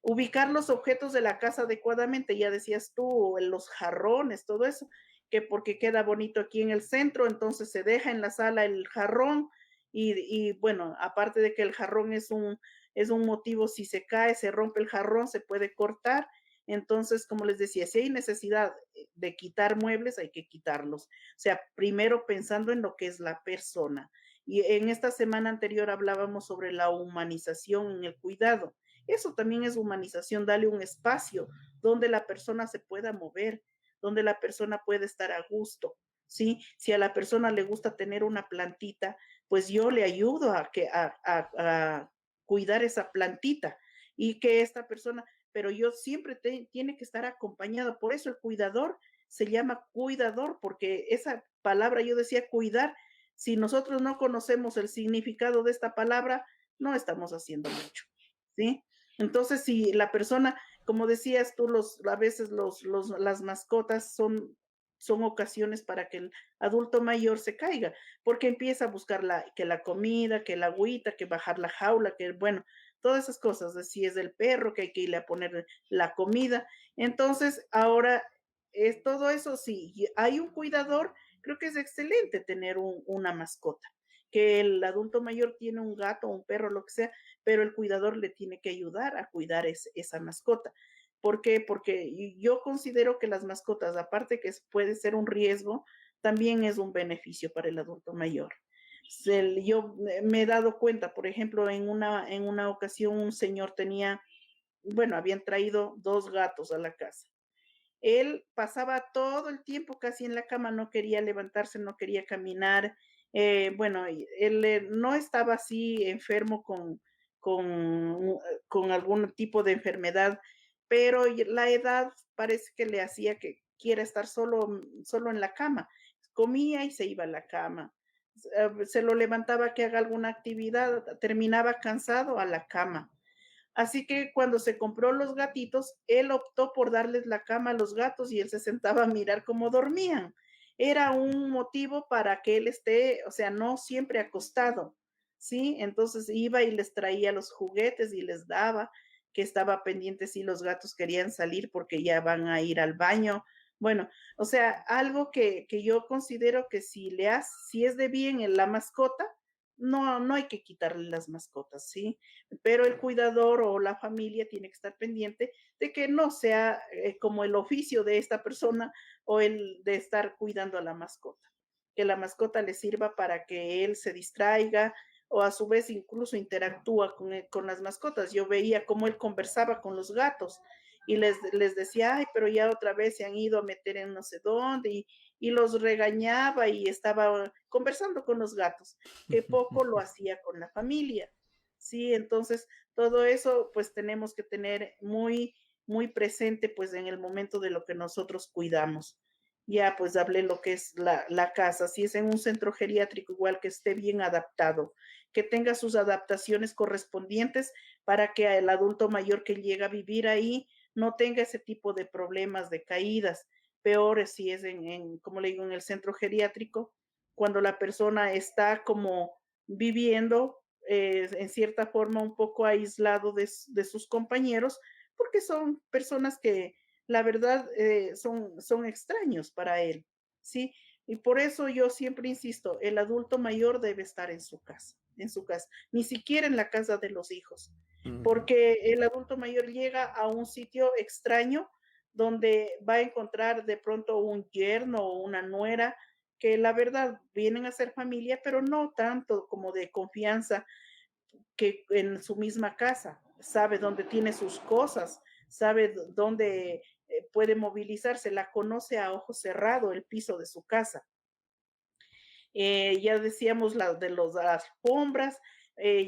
Ubicar los objetos de la casa adecuadamente, ya decías tú, los jarrones, todo eso, que porque queda bonito aquí en el centro, entonces se deja en la sala el jarrón y bueno, aparte de que el jarrón es un motivo, si se cae, se rompe el jarrón, se puede cortar. Entonces, como les decía, si hay necesidad de quitar muebles, hay que quitarlos. O sea, primero pensando en lo que es la persona. Y en esta semana anterior hablábamos sobre la humanización en el cuidado. Eso también es humanización, darle un espacio donde la persona se pueda mover, donde la persona puede estar a gusto, ¿sí? Si a la persona le gusta tener una plantita, pues yo le ayudo a cuidar esa plantita y que esta persona, pero yo siempre tiene que estar acompañado. Por eso el cuidador se llama cuidador, porque esa palabra, yo decía cuidar, si nosotros no conocemos el significado de esta palabra, no estamos haciendo mucho, ¿sí? Entonces, si la persona, como decías tú, a veces las mascotas son ocasiones para que el adulto mayor se caiga, porque empieza a buscar que la comida, que la agüita, que bajar la jaula, que bueno, todas esas cosas, de si es del perro, que hay que irle a poner la comida. Entonces, ahora es todo eso, si hay un cuidador, creo que es excelente tener una mascota. Que el adulto mayor tiene un gato, un perro, lo que sea, pero el cuidador le tiene que ayudar a cuidar esa mascota. ¿Por qué? Porque yo considero que las mascotas, aparte que puede ser un riesgo, también es un beneficio para el adulto mayor. Yo me he dado cuenta, por ejemplo, en una ocasión un señor tenía, bueno, habían traído dos gatos a la casa. Él pasaba todo el tiempo casi en la cama, no quería levantarse, no quería caminar. Bueno, él no estaba así enfermo con algún tipo de enfermedad, pero la edad parece que le hacía que quiera estar solo en la cama. Comía y se iba a la cama. Se lo levantaba que haga alguna actividad, terminaba cansado a la cama. Así que cuando se compró los gatitos, él optó por darles la cama a los gatos y él se sentaba a mirar cómo dormían. Era un motivo para que él esté, o sea, no siempre acostado, ¿sí? Entonces iba y les traía los juguetes y les daba, que estaba pendiente si los gatos querían salir porque ya van a ir al baño. Bueno, o sea, algo que yo considero que si es de bien en la mascota, no hay que quitarle las mascotas, ¿sí? Pero el cuidador o la familia tiene que estar pendiente de que no sea como el oficio de esta persona o el de estar cuidando a la mascota, que la mascota le sirva para que él se distraiga o a su vez incluso interactúa con las mascotas. Yo veía cómo él conversaba con los gatos y les decía, ay, pero ya otra vez se han ido a meter en no sé dónde y los regañaba y estaba conversando con los gatos, que poco lo hacía con la familia. Sí, entonces todo eso pues tenemos que tener muy presente pues en el momento de lo que nosotros cuidamos. Ya pues hablé lo que es la casa, si es en un centro geriátrico igual que esté bien adaptado, que tenga sus adaptaciones correspondientes para que el adulto mayor que llega a vivir ahí no tenga ese tipo de problemas de caídas. Peor si es como le digo, en el centro geriátrico, cuando la persona está como viviendo en cierta forma un poco aislado de sus compañeros, porque son personas que la verdad son extraños para él, ¿sí? Y por eso yo siempre insisto, el adulto mayor debe estar en su casa, ni siquiera en la casa de los hijos, Ujú. porque el adulto mayor llega a un sitio extraño donde va a encontrar de pronto un yerno o una nuera que la verdad vienen a ser familia, pero no tanto como de confianza que en su misma casa, sabe dónde tiene sus cosas, sabe dónde puede movilizarse, la conoce a ojo cerrado el piso de su casa. Ya decíamos las alfombras,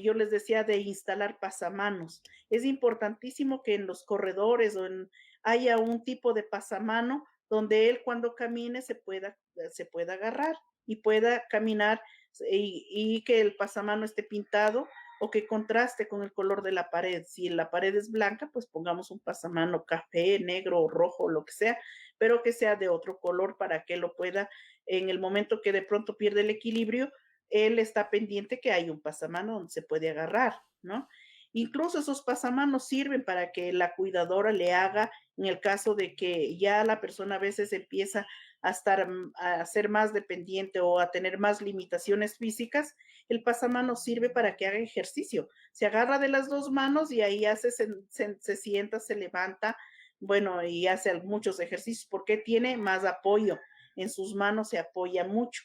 yo les decía de instalar pasamanos. Es importantísimo que en los corredores haya un tipo de pasamano donde él cuando camine se pueda agarrar y pueda caminar y que el pasamano esté pintado o que contraste con el color de la pared. Si la pared es blanca, pues pongamos un pasamano café, negro, rojo, lo que sea, pero que sea de otro color para que lo pueda en el momento que de pronto pierde el equilibrio, él está pendiente que hay un pasamano donde se puede agarrar, ¿no? Incluso esos pasamanos sirven para que la cuidadora le haga, en el caso de que ya la persona a veces empieza a ser más dependiente o a tener más limitaciones físicas, el pasamano sirve para que haga ejercicio. Se agarra de las dos manos y ahí se sienta, se levanta, bueno, y hace muchos ejercicios porque tiene más apoyo en sus manos se apoya mucho.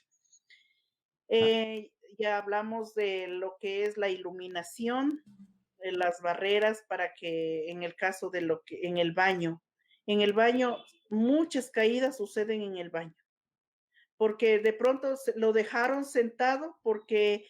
Ya hablamos de lo que es la iluminación, de las barreras para que en el caso de lo que en el baño muchas caídas suceden en el baño, porque de pronto lo dejaron sentado porque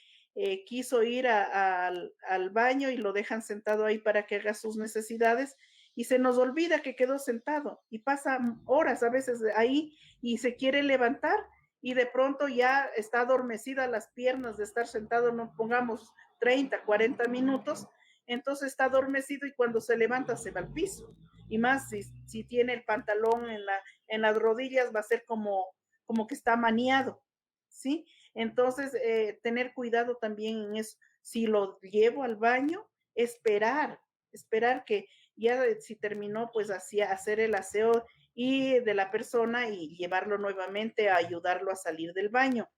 quiso ir al baño y lo dejan sentado ahí para que haga sus necesidades y se nos olvida que quedó sentado y pasa horas a veces ahí y se quiere levantar y de pronto ya está adormecida las piernas de estar sentado, no pongamos 30, 40 minutos, entonces está adormecido y cuando se levanta se va al piso. Y más si tiene el pantalón en las rodillas va a ser como que está maniado, ¿sí? Entonces, tener cuidado también en eso. Si lo llevo al baño, esperar que ya si terminó, pues hacer el aseo y de la persona y llevarlo nuevamente a ayudarlo a salir del baño.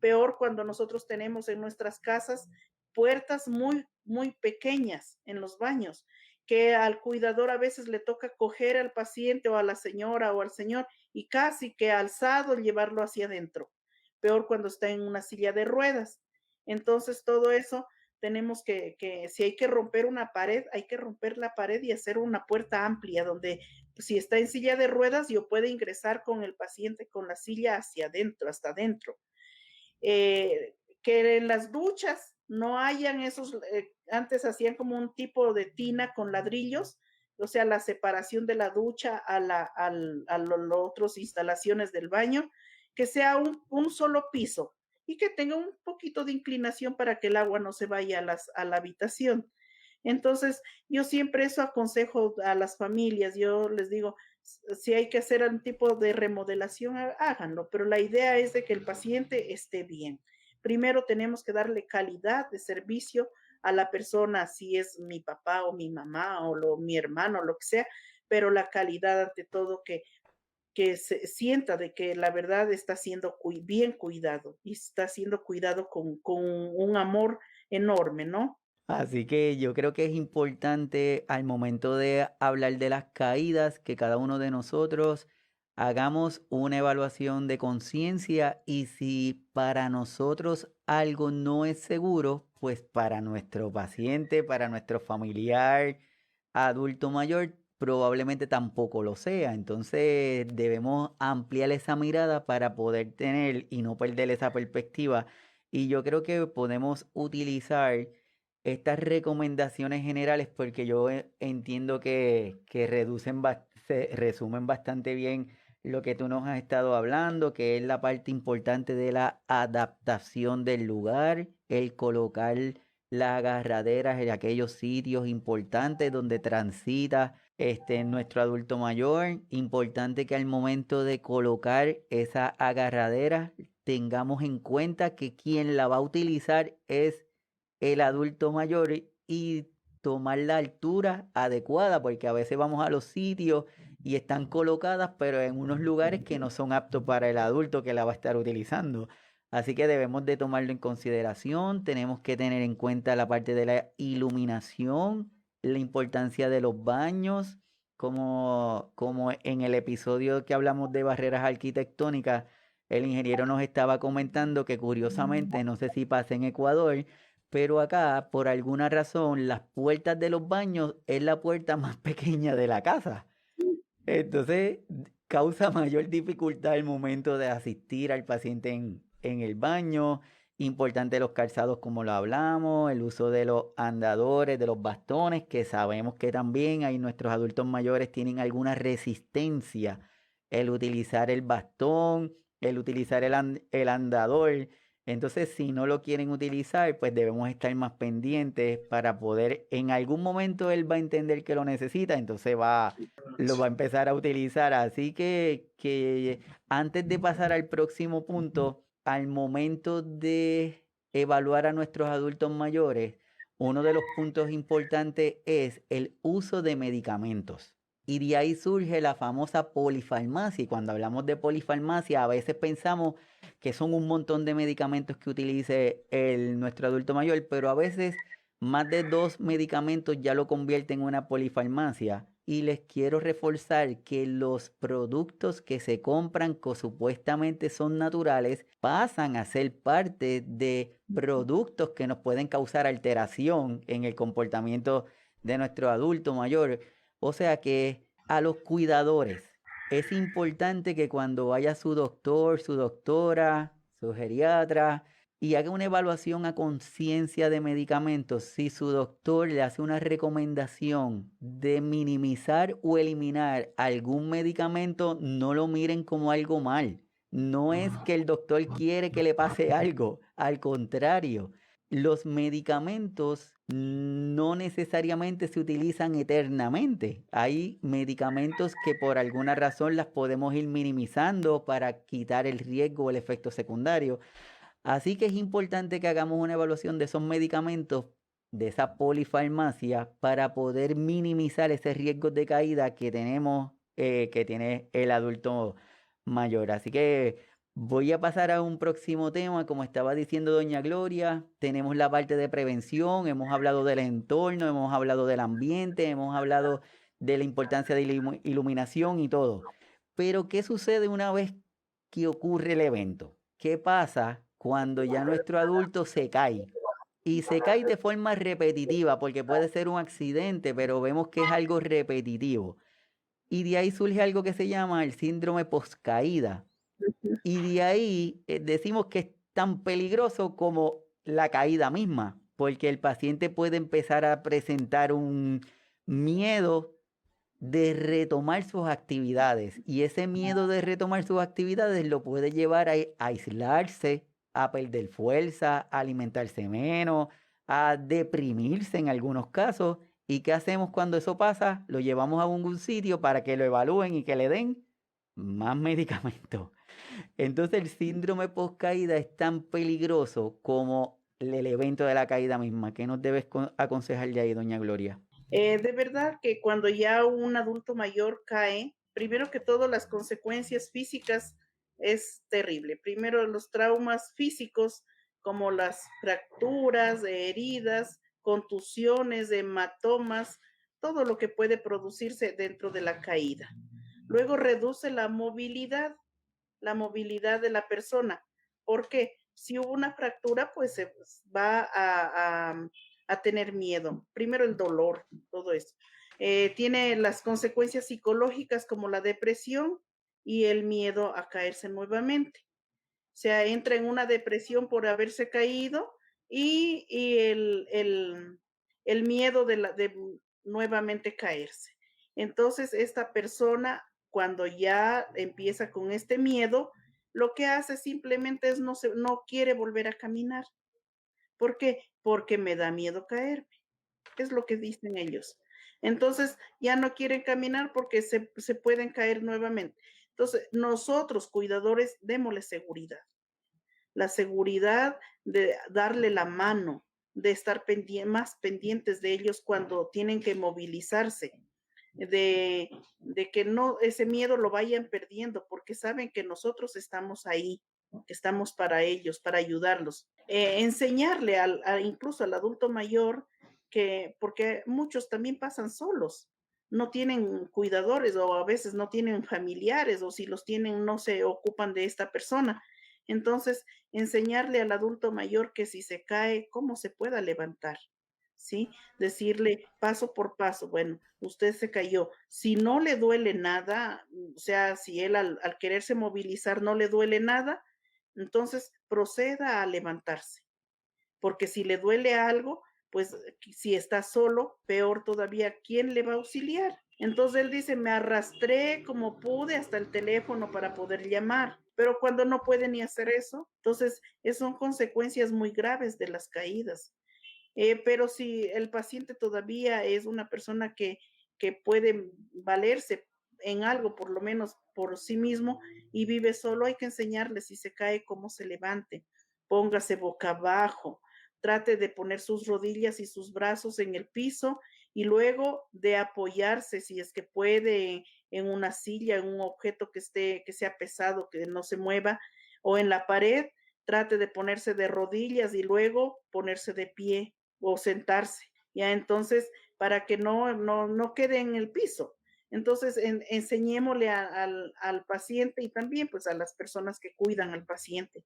Peor cuando nosotros tenemos en nuestras casas puertas muy, muy pequeñas en los baños, que al cuidador a veces le toca coger al paciente o a la señora o al señor y casi que alzado llevarlo hacia adentro. Peor cuando está en una silla de ruedas. Entonces, todo eso tenemos que si hay que romper una pared, hay que romper la pared y hacer una puerta amplia donde si está en silla de ruedas, yo pueda ingresar con el paciente con la silla hacia adentro, hasta adentro. Que en las duchas no hayan antes hacían como un tipo de tina con ladrillos, o sea, la separación de la ducha a las otras instalaciones del baño, que sea un solo piso y que tenga un poquito de inclinación para que el agua no se vaya a la habitación. Entonces, yo siempre eso aconsejo a las familias, yo les digo, si hay que hacer algún tipo de remodelación, háganlo, pero la idea es de que el paciente esté bien. Primero tenemos que darle calidad de servicio a la persona, si es mi papá o mi mamá o mi hermano, lo que sea, pero la calidad ante todo que se sienta de que la verdad está siendo bien cuidado y está siendo cuidado con un amor enorme, ¿no? Así que yo creo que es importante al momento de hablar de las caídas que cada uno de nosotros hagamos una evaluación de conciencia y si para nosotros algo no es seguro, pues para nuestro paciente, para nuestro familiar, adulto mayor, probablemente tampoco lo sea. Entonces debemos ampliar esa mirada para poder tener y no perder esa perspectiva. Y yo creo que podemos utilizar estas recomendaciones generales, porque yo entiendo que se resumen bastante bien lo que tú nos has estado hablando, que es la parte importante de la adaptación del lugar, el colocar las agarraderas en aquellos sitios importantes donde transita nuestro adulto mayor. Importante que al momento de colocar esa agarradera tengamos en cuenta que quien la va a utilizar es el adulto mayor y tomar la altura adecuada, porque a veces vamos a los sitios y están colocadas, pero en unos lugares que no son aptos para el adulto que la va a estar utilizando. Así que debemos de tomarlo en consideración, tenemos que tener en cuenta la parte de la iluminación, la importancia de los baños, como en el episodio que hablamos de barreras arquitectónicas. el ingeniero nos estaba comentando que curiosamente, no sé si pasa en Ecuador, pero acá, por alguna razón, las puertas de los baños es la puerta más pequeña de la casa. Entonces, causa mayor dificultad el momento de asistir al paciente en el baño. Importante los calzados, como lo hablamos, el uso de los andadores, de los bastones, que sabemos que también hay nuestros adultos mayores tienen alguna resistencia. El utilizar el bastón, el utilizar el andador. Entonces, si no lo quieren utilizar, pues debemos estar más pendientes para poder, en algún momento él va a entender que lo necesita, entonces lo va a empezar a utilizar. Así que antes de pasar al próximo punto, al momento de evaluar a nuestros adultos mayores, uno de los puntos importantes es el uso de medicamentos. Y de ahí surge la famosa polifarmacia. Y cuando hablamos de polifarmacia, a veces pensamos que son un montón de medicamentos que utilice nuestro adulto mayor, pero a veces más de 2 medicamentos ya lo convierte en una polifarmacia. Y les quiero reforzar que los productos que se compran, que supuestamente son naturales, pasan a ser parte de productos que nos pueden causar alteración en el comportamiento de nuestro adulto mayor. O sea que a los cuidadores es importante que cuando vaya su doctor, su doctora, su geriatra, y haga una evaluación a conciencia de medicamentos, si su doctor le hace una recomendación de minimizar o eliminar algún medicamento, no lo miren como algo mal. No es que el doctor quiere que le pase algo, al contrario, los medicamentos no necesariamente se utilizan eternamente. Hay medicamentos que por alguna razón las podemos ir minimizando para quitar el riesgo o el efecto secundario. Así que es importante que hagamos una evaluación de esos medicamentos, de esa polifarmacia, para poder minimizar ese riesgo de caída que tenemos, que tiene el adulto mayor. Así que voy a pasar a un próximo tema. Como estaba diciendo doña Gloria, tenemos la parte de prevención, hemos hablado del entorno, hemos hablado del ambiente, hemos hablado de la importancia de la iluminación y todo. Pero, ¿qué sucede una vez que ocurre el evento? ¿Qué pasa cuando ya nuestro adulto se cae? Y se cae de forma repetitiva, porque puede ser un accidente, pero vemos que es algo repetitivo. Y de ahí surge algo que se llama el síndrome poscaída. Y de ahí decimos que es tan peligroso como la caída misma, porque el paciente puede empezar a presentar un miedo de retomar sus actividades. Y ese miedo de retomar sus actividades lo puede llevar a aislarse, a perder fuerza, a alimentarse menos, a deprimirse en algunos casos. ¿Y qué hacemos cuando eso pasa? Lo llevamos a algún sitio para que lo evalúen y que le den más medicamentos. Entonces el síndrome post-caída es tan peligroso como el evento de la caída misma. ¿Qué nos debes aconsejar de ahí, doña Gloria? De verdad que cuando ya un adulto mayor cae, primero que todo las consecuencias físicas es terrible. Primero los traumas físicos como las fracturas, heridas, contusiones, hematomas, todo lo que puede producirse dentro de la caída. Luego reduce la movilidad de la persona, porque si hubo una fractura, pues se va a tener miedo. Primero el dolor, todo eso. Tiene las consecuencias psicológicas como la depresión y el miedo a caerse nuevamente. O sea, entra en una depresión por haberse caído y el miedo de nuevamente caerse. Entonces, esta persona, cuando ya empieza con este miedo, lo que hace simplemente es no quiere volver a caminar. ¿Por qué? Porque me da miedo caerme. Es lo que dicen ellos. Entonces, ya no quieren caminar porque se pueden caer nuevamente. Entonces, nosotros, cuidadores, démosle seguridad. La seguridad de darle la mano, de estar más pendientes de ellos cuando tienen que movilizarse, de que no ese miedo lo vayan perdiendo, porque saben que nosotros estamos ahí, que estamos para ellos, para ayudarlos. Enseñarle incluso al adulto mayor que, porque muchos también pasan solos, no tienen cuidadores o a veces no tienen familiares o si los tienen no se ocupan de esta persona. Entonces, enseñarle al adulto mayor que si se cae, cómo se pueda levantar, ¿sí? Decirle paso por paso, bueno, usted se cayó. Si no le duele nada, o sea, si él al quererse movilizar no le duele nada, entonces proceda a levantarse, porque si le duele algo, pues si está solo, peor todavía, ¿quién le va a auxiliar? Entonces él dice, me arrastré como pude hasta el teléfono para poder llamar, pero cuando no puede ni hacer eso, entonces son consecuencias muy graves de las caídas. Pero si el paciente todavía es una persona que puede valerse en algo, por lo menos por sí mismo, y vive solo, hay que enseñarle si se cae, cómo se levante. Póngase boca abajo, trate de poner sus rodillas y sus brazos en el piso y luego de apoyarse, si es que puede, en una silla, en un objeto que sea pesado, que no se mueva, o en la pared, trate de ponerse de rodillas y luego ponerse de pie o sentarse, ya entonces, para que no quede en el piso. Entonces, enseñémosle al paciente y también pues a las personas que cuidan al paciente,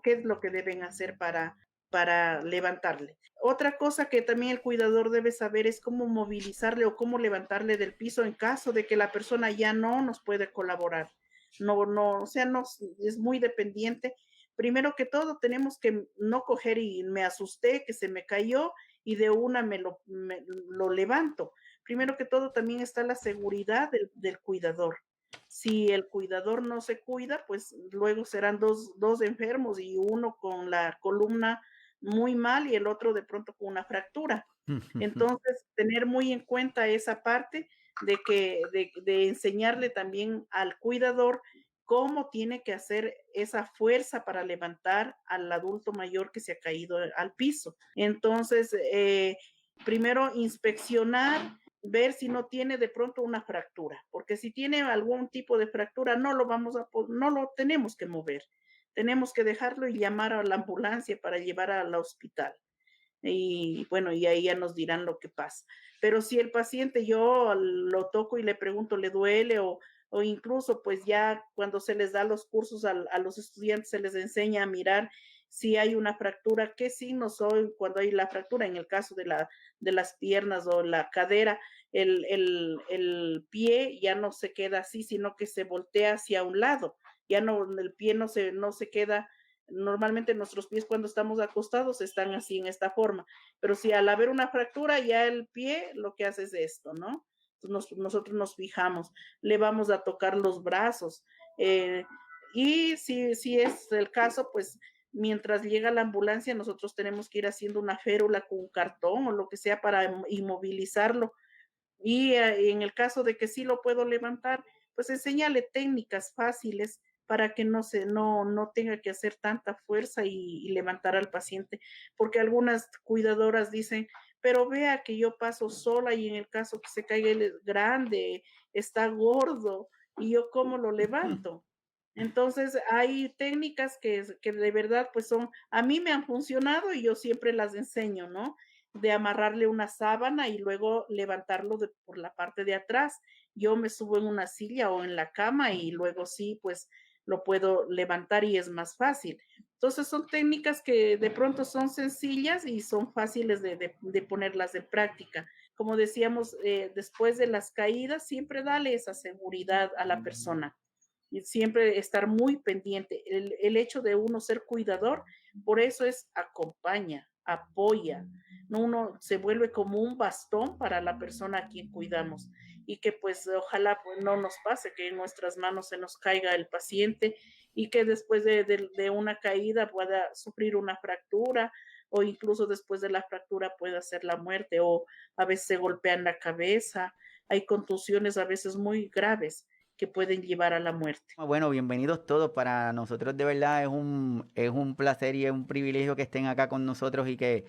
qué es lo que deben hacer para levantarle. Otra cosa que también el cuidador debe saber es cómo movilizarle o cómo levantarle del piso en caso de que la persona ya no nos puede colaborar. O sea, no, es muy dependiente. Primero que todo, tenemos que no coger y me asusté, que se me cayó y de una lo levanto. Primero que todo, también está la seguridad del cuidador. Si el cuidador no se cuida, pues luego serán dos enfermos y uno con la columna muy mal y el otro de pronto con una fractura. Entonces, tener muy en cuenta esa parte de enseñarle también al cuidador cómo tiene que hacer esa fuerza para levantar al adulto mayor que se ha caído al piso. Entonces, primero inspeccionar, ver si no tiene de pronto una fractura, porque si tiene algún tipo de fractura no lo tenemos que mover. Tenemos que dejarlo y llamar a la ambulancia para llevar al hospital. Y bueno, y ahí ya nos dirán lo que pasa. Pero si el paciente yo lo toco y le pregunto, ¿le duele? O incluso pues ya cuando se les da los cursos a los estudiantes se les enseña a mirar si hay una fractura, qué signos son cuando hay la fractura, en el caso de las piernas o la cadera, el pie ya no se queda así, sino que se voltea hacia un lado, ya no, el pie no se queda. Normalmente nuestros pies cuando estamos acostados están así en esta forma, pero si al haber una fractura ya el pie lo que hace es esto, ¿no? Entonces nosotros nos fijamos, le vamos a tocar los brazos y si es el caso, pues mientras llega la ambulancia nosotros tenemos que ir haciendo una férula con un cartón o lo que sea para inmovilizarlo y en el caso de que sí lo puedo levantar, pues enséñale técnicas fáciles para que no tenga que hacer tanta fuerza y levantar al paciente, porque algunas cuidadoras dicen, pero vea que yo paso sola y en el caso que se caiga él es grande, está gordo, y yo cómo lo levanto. Entonces, hay técnicas que de verdad, pues a mí me han funcionado y yo siempre las enseño, ¿no? De amarrarle una sábana y luego levantarlo por la parte de atrás. Yo me subo en una silla o en la cama y luego sí, pues lo puedo levantar y es más fácil. Entonces son técnicas que de pronto son sencillas y son fáciles de ponerlas en práctica. Como decíamos, después de las caídas, siempre dale esa seguridad a la persona y siempre estar muy pendiente. El hecho de uno ser cuidador, por eso es acompaña, apoya, ¿no? Uno se vuelve como un bastón para la persona a quien cuidamos y que pues ojalá pues, no nos pase que en nuestras manos se nos caiga el paciente y que después de una caída pueda sufrir una fractura o incluso después de la fractura pueda ser la muerte o a veces se golpean la cabeza, hay contusiones a veces muy graves que pueden llevar a la muerte. Bueno, bienvenidos todos. Para nosotros de verdad es un placer y es un privilegio que estén acá con nosotros y que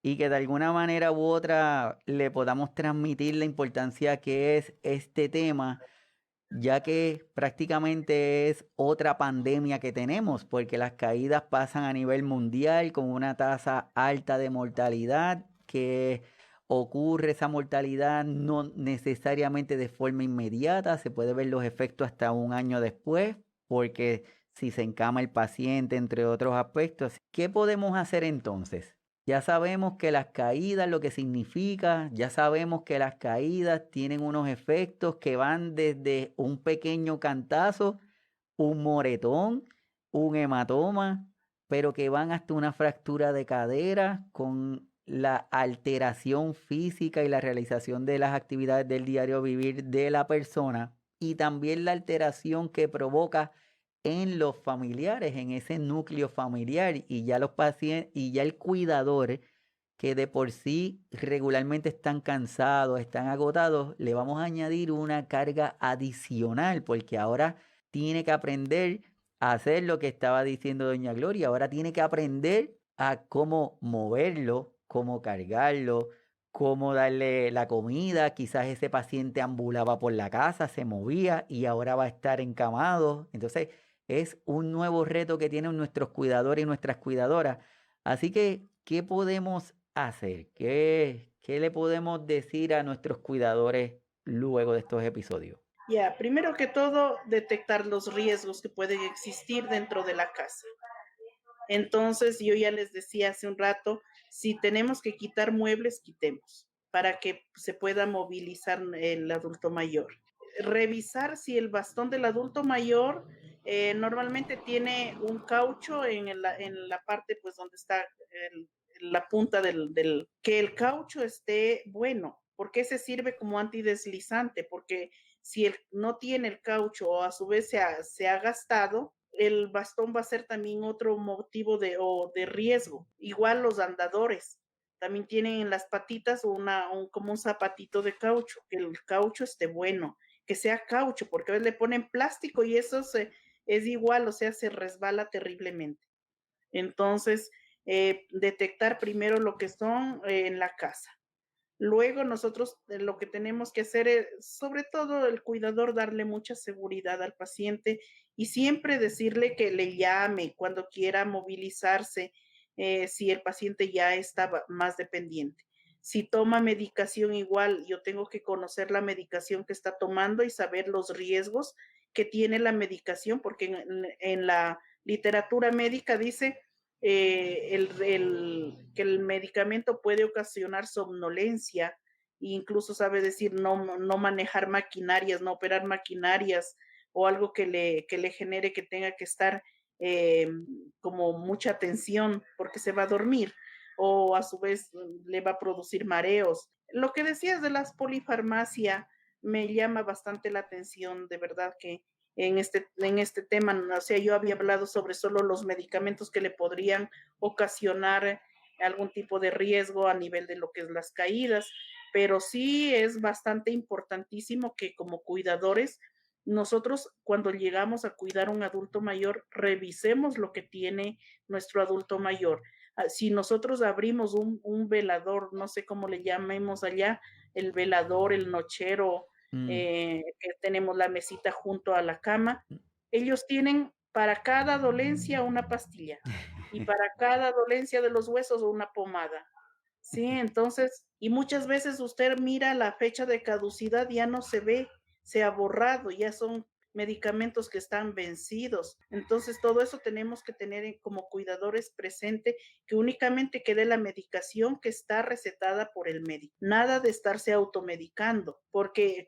de alguna manera u otra le podamos transmitir la importancia que es este tema, ya que prácticamente es otra pandemia que tenemos, porque las caídas pasan a nivel mundial con una tasa alta de mortalidad, que ocurre esa mortalidad no necesariamente de forma inmediata, se puede ver los efectos hasta un año después, porque si se encama el paciente, entre otros aspectos. ¿Qué podemos hacer entonces? Ya sabemos que las caídas, lo que significa, ya sabemos que las caídas tienen unos efectos que van desde un pequeño cantazo, un moretón, un hematoma, pero que van hasta una fractura de cadera con la alteración física y la realización de las actividades del diario vivir de la persona y también la alteración que provoca en los familiares, en ese núcleo familiar y ya los pacientes y ya el cuidador que de por sí regularmente están cansados, están agotados, le vamos a añadir una carga adicional porque ahora tiene que aprender a hacer lo que estaba diciendo doña Gloria. Ahora tiene que aprender a cómo moverlo, cómo cargarlo, cómo darle la comida. Quizás ese paciente ambulaba por la casa, se movía y ahora va a estar encamado. Entonces es un nuevo reto que tienen nuestros cuidadores y nuestras cuidadoras. Así que, ¿qué podemos hacer? ¿Qué le podemos decir a nuestros cuidadores luego de estos episodios? Ya, primero que todo, detectar los riesgos que pueden existir dentro de la casa. Entonces, yo ya les decía hace un rato, si tenemos que quitar muebles, quitemos, para que se pueda movilizar el adulto mayor. Revisar si el bastón del adulto mayor normalmente tiene un caucho en la parte pues donde está la punta que el caucho esté bueno, porque ese sirve como antideslizante, porque si no tiene el caucho o a su vez se ha gastado, el bastón va a ser también otro motivo de riesgo. Igual los andadores también tienen en las patitas como un zapatito de caucho, que el caucho esté bueno, que sea caucho, porque a veces le ponen plástico y es igual, o sea, se resbala terriblemente. Entonces, detectar primero lo que son en la casa. Luego nosotros lo que tenemos que hacer es, sobre todo el cuidador, darle mucha seguridad al paciente y siempre decirle que le llame cuando quiera movilizarse, si el paciente ya está más dependiente. Si toma medicación igual, yo tengo que conocer la medicación que está tomando y saber los riesgos que tiene la medicación, porque en la literatura médica dice que el medicamento puede ocasionar somnolencia, e incluso sabe decir no manejar maquinarias, no operar maquinarias o algo que le genere que tenga que estar eh, como mucha tensión porque se va a dormir o a su vez le va a producir mareos. Lo que decías de las polifarmacia me llama bastante la atención, de verdad que en este tema, o sea, yo había hablado sobre solo los medicamentos que le podrían ocasionar algún tipo de riesgo a nivel de lo que es las caídas, pero sí es bastante importantísimo que como cuidadores, nosotros cuando llegamos a cuidar a un adulto mayor, revisemos lo que tiene nuestro adulto mayor. Si nosotros abrimos un velador, no sé cómo le llamemos allá, el velador, el nochero, Mm. que tenemos la mesita junto a la cama, ellos tienen para cada dolencia una pastilla y para cada dolencia de los huesos una pomada. Sí, entonces, y muchas veces usted mira la fecha de caducidad, ya no se ve, se ha borrado, ya son medicamentos que están vencidos. Entonces, todo eso tenemos que tener como cuidadores presente que únicamente quede la medicación que está recetada por el médico. Nada de estarse automedicando, porque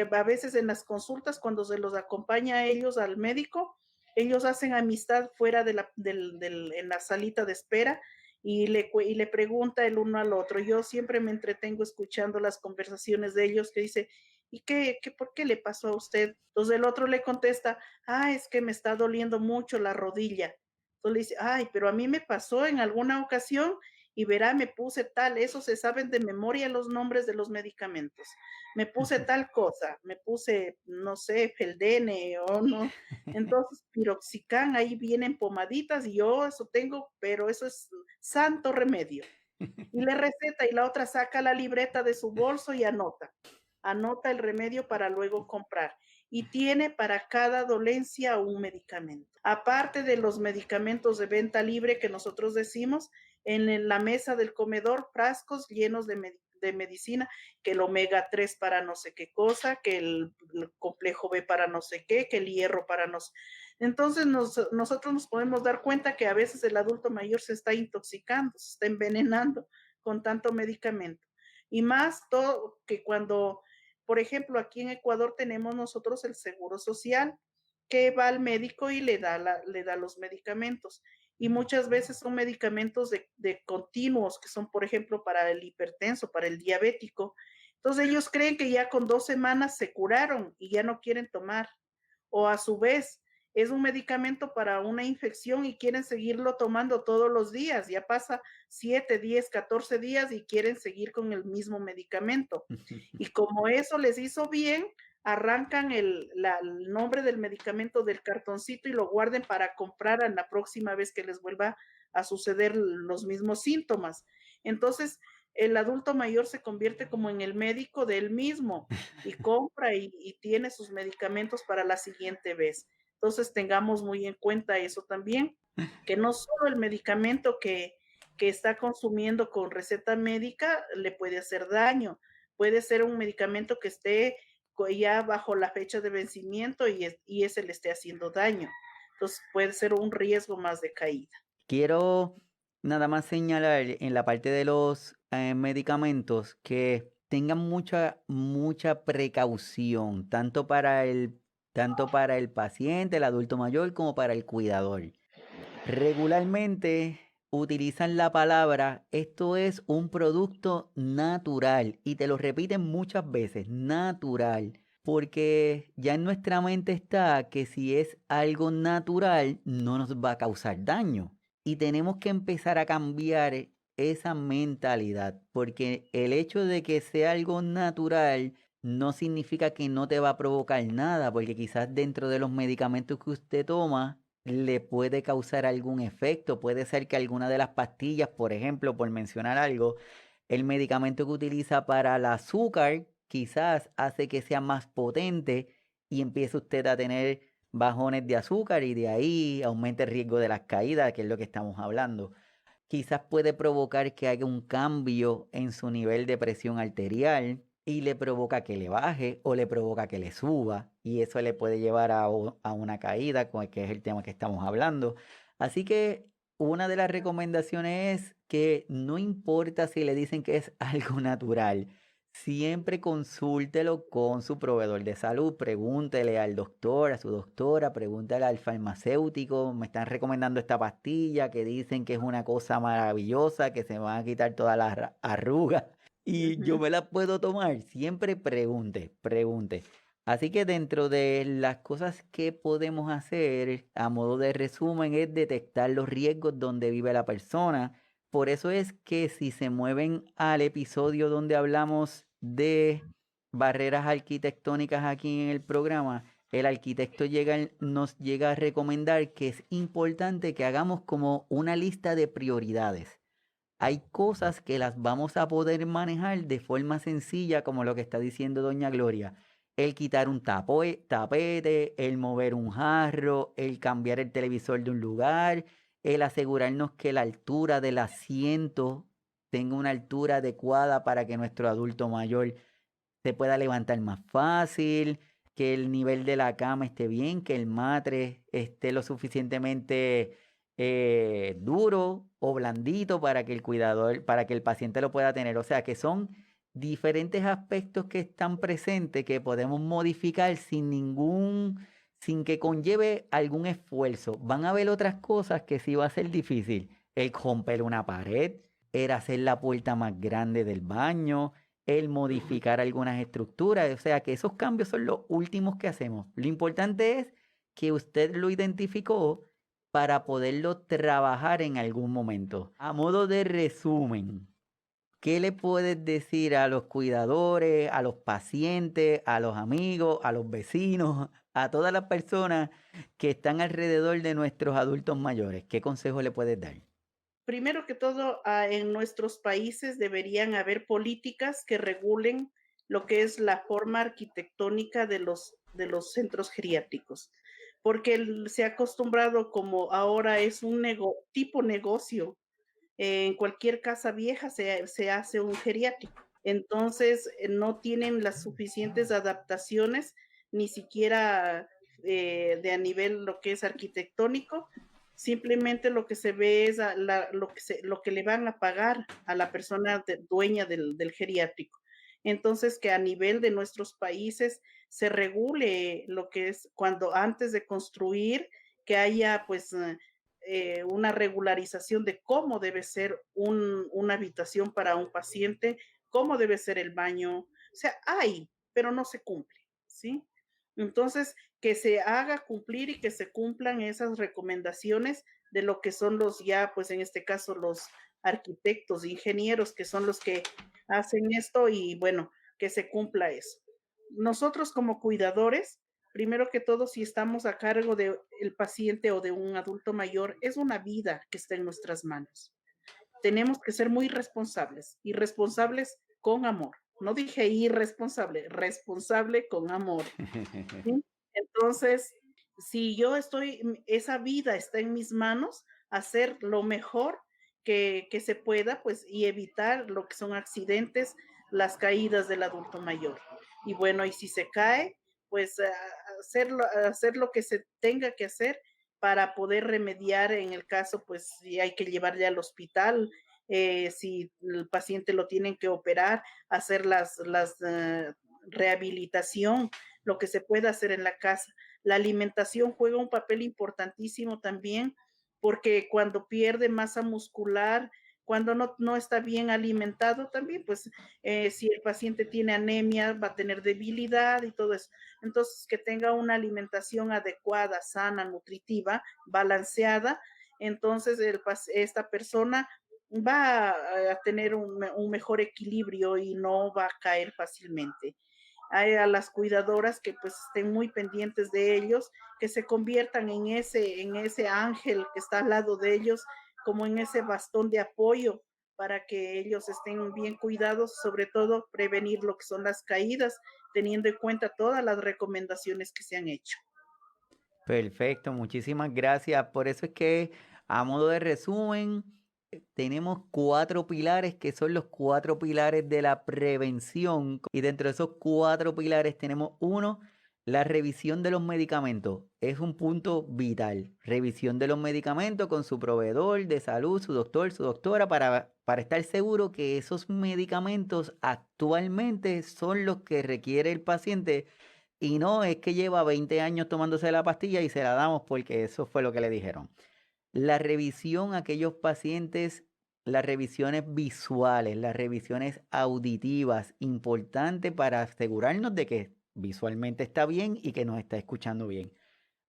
a veces en las consultas, cuando se los acompaña a ellos al médico, ellos hacen amistad fuera en la salita de espera y le pregunta el uno al otro. Yo siempre me entretengo escuchando las conversaciones de ellos que dice, ¿y por qué le pasó a usted? Entonces el otro le contesta, es que me está doliendo mucho la rodilla. Entonces le dice, pero a mí me pasó en alguna ocasión y verá, me puse tal, eso se saben de memoria los nombres de los medicamentos. Me puse tal cosa, me puse, no sé, Feldene o no. Entonces, piroxicam, ahí vienen pomaditas y yo eso tengo, pero eso es santo remedio. Y le receta y la otra saca la libreta de su bolso y anota el remedio para luego comprar. Y tiene para cada dolencia un medicamento. Aparte de los medicamentos de venta libre que nosotros decimos, en la mesa del comedor, frascos llenos de medicina, que el omega 3 para no sé qué cosa, que el complejo B para no sé qué, que el hierro para no sé. Entonces nosotros nos podemos dar cuenta que a veces el adulto mayor se está intoxicando, se está envenenando con tanto medicamento. Y más todo que cuando, por ejemplo, aquí en Ecuador tenemos nosotros el seguro social, que va al médico y le da los medicamentos. Y muchas veces son medicamentos de continuos, que son, por ejemplo, para el hipertenso, para el diabético. Entonces ellos creen que ya con 2 semanas se curaron y ya no quieren tomar. O a su vez, es un medicamento para una infección y quieren seguirlo tomando todos los días. Ya pasa 7, 10, 14 días y quieren seguir con el mismo medicamento. Y como eso les hizo bien, arrancan el nombre del medicamento del cartoncito y lo guarden para comprar a la próxima vez que les vuelva a suceder los mismos síntomas. Entonces, el adulto mayor se convierte como en el médico de él mismo y compra y tiene sus medicamentos para la siguiente vez. Entonces, tengamos muy en cuenta eso también, que no solo el medicamento que está consumiendo con receta médica le puede hacer daño, puede ser un medicamento que esté ya bajo la fecha de vencimiento y ese le esté haciendo daño. Entonces, puede ser un riesgo más de caída. Quiero nada más señalar en la parte de los medicamentos que tengan mucha precaución, tanto para el paciente, el adulto mayor, como para el cuidador. Regularmente utilizan la palabra, esto es un producto natural, y te lo repiten muchas veces, natural, porque ya en nuestra mente está que si es algo natural no nos va a causar daño. Y tenemos que empezar a cambiar esa mentalidad, porque el hecho de que sea algo natural no significa que no te va a provocar nada, porque quizás dentro de los medicamentos que usted toma le puede causar algún efecto. Puede ser que alguna de las pastillas, por ejemplo, por mencionar algo, el medicamento que utiliza para el azúcar quizás hace que sea más potente y empiece usted a tener bajones de azúcar y de ahí aumenta el riesgo de las caídas, que es lo que estamos hablando. Quizás puede provocar que haya un cambio en su nivel de presión arterial y le provoca que le baje o le provoca que le suba, y eso le puede llevar a una caída, que es el tema que estamos hablando. Así que una de las recomendaciones es que no importa si le dicen que es algo natural, siempre consúltelo con su proveedor de salud, pregúntele al doctor, a su doctora, pregúntele al farmacéutico, me están recomendando esta pastilla que dicen que es una cosa maravillosa, que se van a quitar todas las arrugas y yo Ujú. me la puedo tomar. Siempre pregunte. Así que dentro de las cosas que podemos hacer, a modo de resumen, es detectar los riesgos donde vive la persona. Por eso es que si se mueven al episodio donde hablamos de barreras arquitectónicas aquí en el programa, el arquitecto nos llega a recomendar que es importante que hagamos como una lista de prioridades. Hay cosas que las vamos a poder manejar de forma sencilla, como lo que está diciendo doña Gloria. El quitar un tapete, el mover un jarro, el cambiar el televisor de un lugar, el asegurarnos que la altura del asiento tenga una altura adecuada para que nuestro adulto mayor se pueda levantar más fácil, que el nivel de la cama esté bien, que el matre esté lo suficientemente duro o blandito para que el cuidador, para que el paciente lo pueda tener. O sea, que son diferentes aspectos que están presentes que podemos modificar sin que conlleve algún esfuerzo. Van a haber otras cosas que sí va a ser difícil. El romper una pared, el hacer la puerta más grande del baño, el modificar algunas estructuras. O sea que esos cambios son los últimos que hacemos. Lo importante es que usted lo identificó para poderlo trabajar en algún momento. A modo de resumen, ¿qué le puedes decir a los cuidadores, a los pacientes, a los amigos, a los vecinos, a todas las personas que están alrededor de nuestros adultos mayores? ¿Qué consejo le puedes dar? Primero que todo, en nuestros países deberían haber políticas que regulen lo que es la forma arquitectónica de los centros geriátricos, porque se ha acostumbrado como ahora es un tipo negocio. En cualquier casa vieja se hace un geriátrico. Entonces, no tienen las suficientes adaptaciones, ni siquiera de a nivel lo que es arquitectónico. Simplemente lo que se ve es lo que le van a pagar a la persona dueña del geriátrico. Entonces, que a nivel de nuestros países se regule lo que es cuando antes de construir, que haya pues una regularización de cómo debe ser una habitación para un paciente, cómo debe ser el baño. O sea, hay, pero no se cumple, ¿sí? Entonces, que se haga cumplir y que se cumplan esas recomendaciones de lo que son los ya, pues en este caso, los arquitectos, ingenieros, que son los que hacen esto y bueno, que se cumpla eso. Nosotros como cuidadores, primero que todo, si estamos a cargo del paciente o de un adulto mayor, es una vida que está en nuestras manos. Tenemos que ser muy responsables y responsables con amor. No dije irresponsable, responsable con amor. ¿Sí? Entonces, si yo estoy, esa vida está en mis manos, hacer lo mejor que se pueda, pues, y evitar lo que son accidentes, las caídas del adulto mayor. Y bueno, y si se cae, pues hacer lo que se tenga que hacer para poder remediar en el caso, pues si hay que llevarle al hospital, si el paciente lo tienen que operar, hacer las rehabilitación, lo que se pueda hacer en la casa. La alimentación juega un papel importantísimo también, porque cuando pierde masa muscular, cuando no está bien alimentado también, pues si el paciente tiene anemia, va a tener debilidad y todo eso. Entonces, que tenga una alimentación adecuada, sana, nutritiva, balanceada, entonces esta persona va a tener un mejor equilibrio y no va a caer fácilmente. Hay a las cuidadoras que pues estén muy pendientes de ellos, que se conviertan en ese ángel que está al lado de ellos, como en ese bastón de apoyo para que ellos estén bien cuidados, sobre todo prevenir lo que son las caídas, teniendo en cuenta todas las recomendaciones que se han hecho. Perfecto, muchísimas gracias. Por eso es que, a modo de resumen, tenemos 4 pilares que son los 4 pilares de la prevención. Y dentro de esos 4 pilares tenemos uno, la revisión de los medicamentos. Es un punto vital. Revisión de los medicamentos con su proveedor de salud, su doctor, su doctora, para estar seguro que esos medicamentos actualmente son los que requiere el paciente y no es que lleva 20 años tomándose la pastilla y se la damos porque eso fue lo que le dijeron. La revisión a aquellos pacientes, las revisiones visuales, las revisiones auditivas, importante para asegurarnos de que visualmente está bien y que nos está escuchando bien.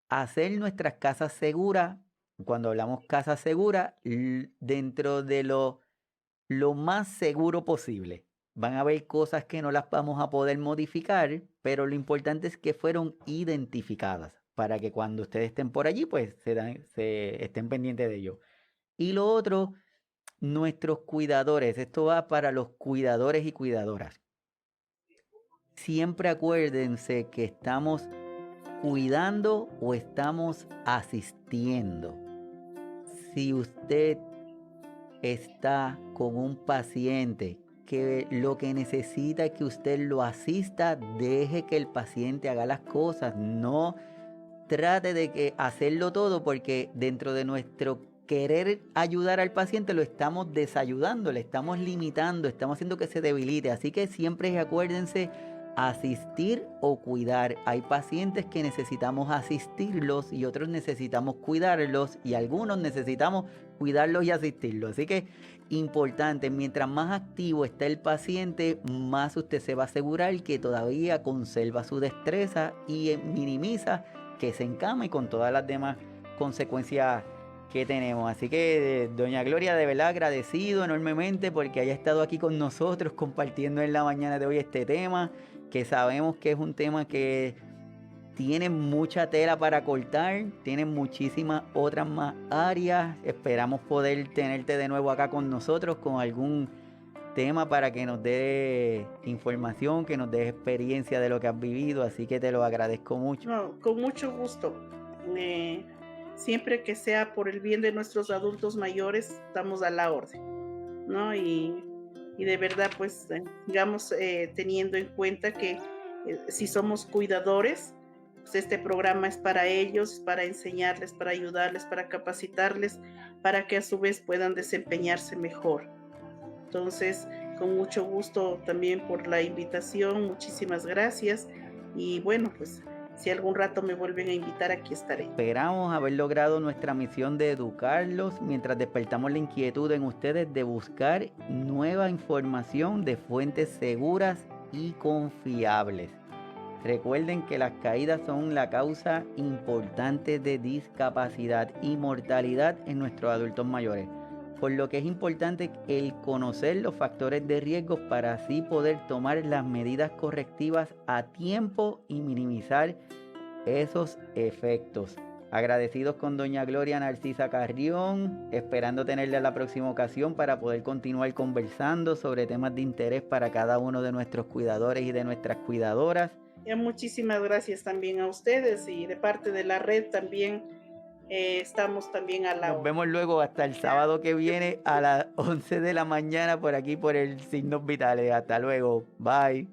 Hacer nuestras casas seguras, cuando hablamos casas seguras, dentro de lo más seguro posible. Van a haber cosas que no las vamos a poder modificar, pero lo importante es que fueron identificadas para que cuando ustedes estén por allí, pues se estén pendientes de ello. Y lo otro, nuestros cuidadores. Esto va para los cuidadores y cuidadoras. Siempre acuérdense que estamos cuidando o estamos asistiendo. Si usted está con un paciente que lo que necesita es que usted lo asista, deje que el paciente haga las cosas, no trate de que hacerlo todo porque dentro de nuestro querer ayudar al paciente lo estamos desayudando, le estamos limitando, estamos haciendo que se debilite, así que siempre acuérdense asistir o cuidar. Hay pacientes que necesitamos asistirlos y otros necesitamos cuidarlos y algunos necesitamos cuidarlos y asistirlos. Así que importante, mientras más activo está el paciente, más usted se va a asegurar que todavía conserva su destreza y minimiza que se encame con todas las demás consecuencias que tenemos. Así que, doña Gloria, de verdad agradecido enormemente porque haya estado aquí con nosotros compartiendo en la mañana de hoy este tema, que sabemos que es un tema que tiene mucha tela para cortar, tiene muchísimas otras más áreas. Esperamos poder tenerte de nuevo acá con nosotros con algún tema para que nos dé información, que nos dé experiencia de lo que has vivido, así que te lo agradezco mucho. No, con mucho gusto. Eh, Siempre que sea por el bien de nuestros adultos mayores, estamos a la orden, ¿no? y de verdad pues sigamos teniendo en cuenta que si somos cuidadores, pues este programa es para ellos, para enseñarles, para ayudarles, para capacitarles, para que a su vez puedan desempeñarse mejor. Entonces, con mucho gusto también por la invitación, muchísimas gracias. Y bueno, pues si algún rato me vuelven a invitar, aquí estaré. Esperamos haber logrado nuestra misión de educarlos mientras despertamos la inquietud en ustedes de buscar nueva información de fuentes seguras y confiables. Recuerden que las caídas son la causa importante de discapacidad y mortalidad en nuestros adultos mayores, por lo que es importante el conocer los factores de riesgo para así poder tomar las medidas correctivas a tiempo y minimizar esos efectos. Agradecidos con doña Gloria Narcisa Carrión, esperando tenerla la próxima ocasión para poder continuar conversando sobre temas de interés para cada uno de nuestros cuidadores y de nuestras cuidadoras. Ya, muchísimas gracias también a ustedes y de parte de la red también estamos también a la Nos vemos luego hasta el sábado que viene a las 11 de la mañana por aquí por el Signos Vitales. Hasta luego. Bye.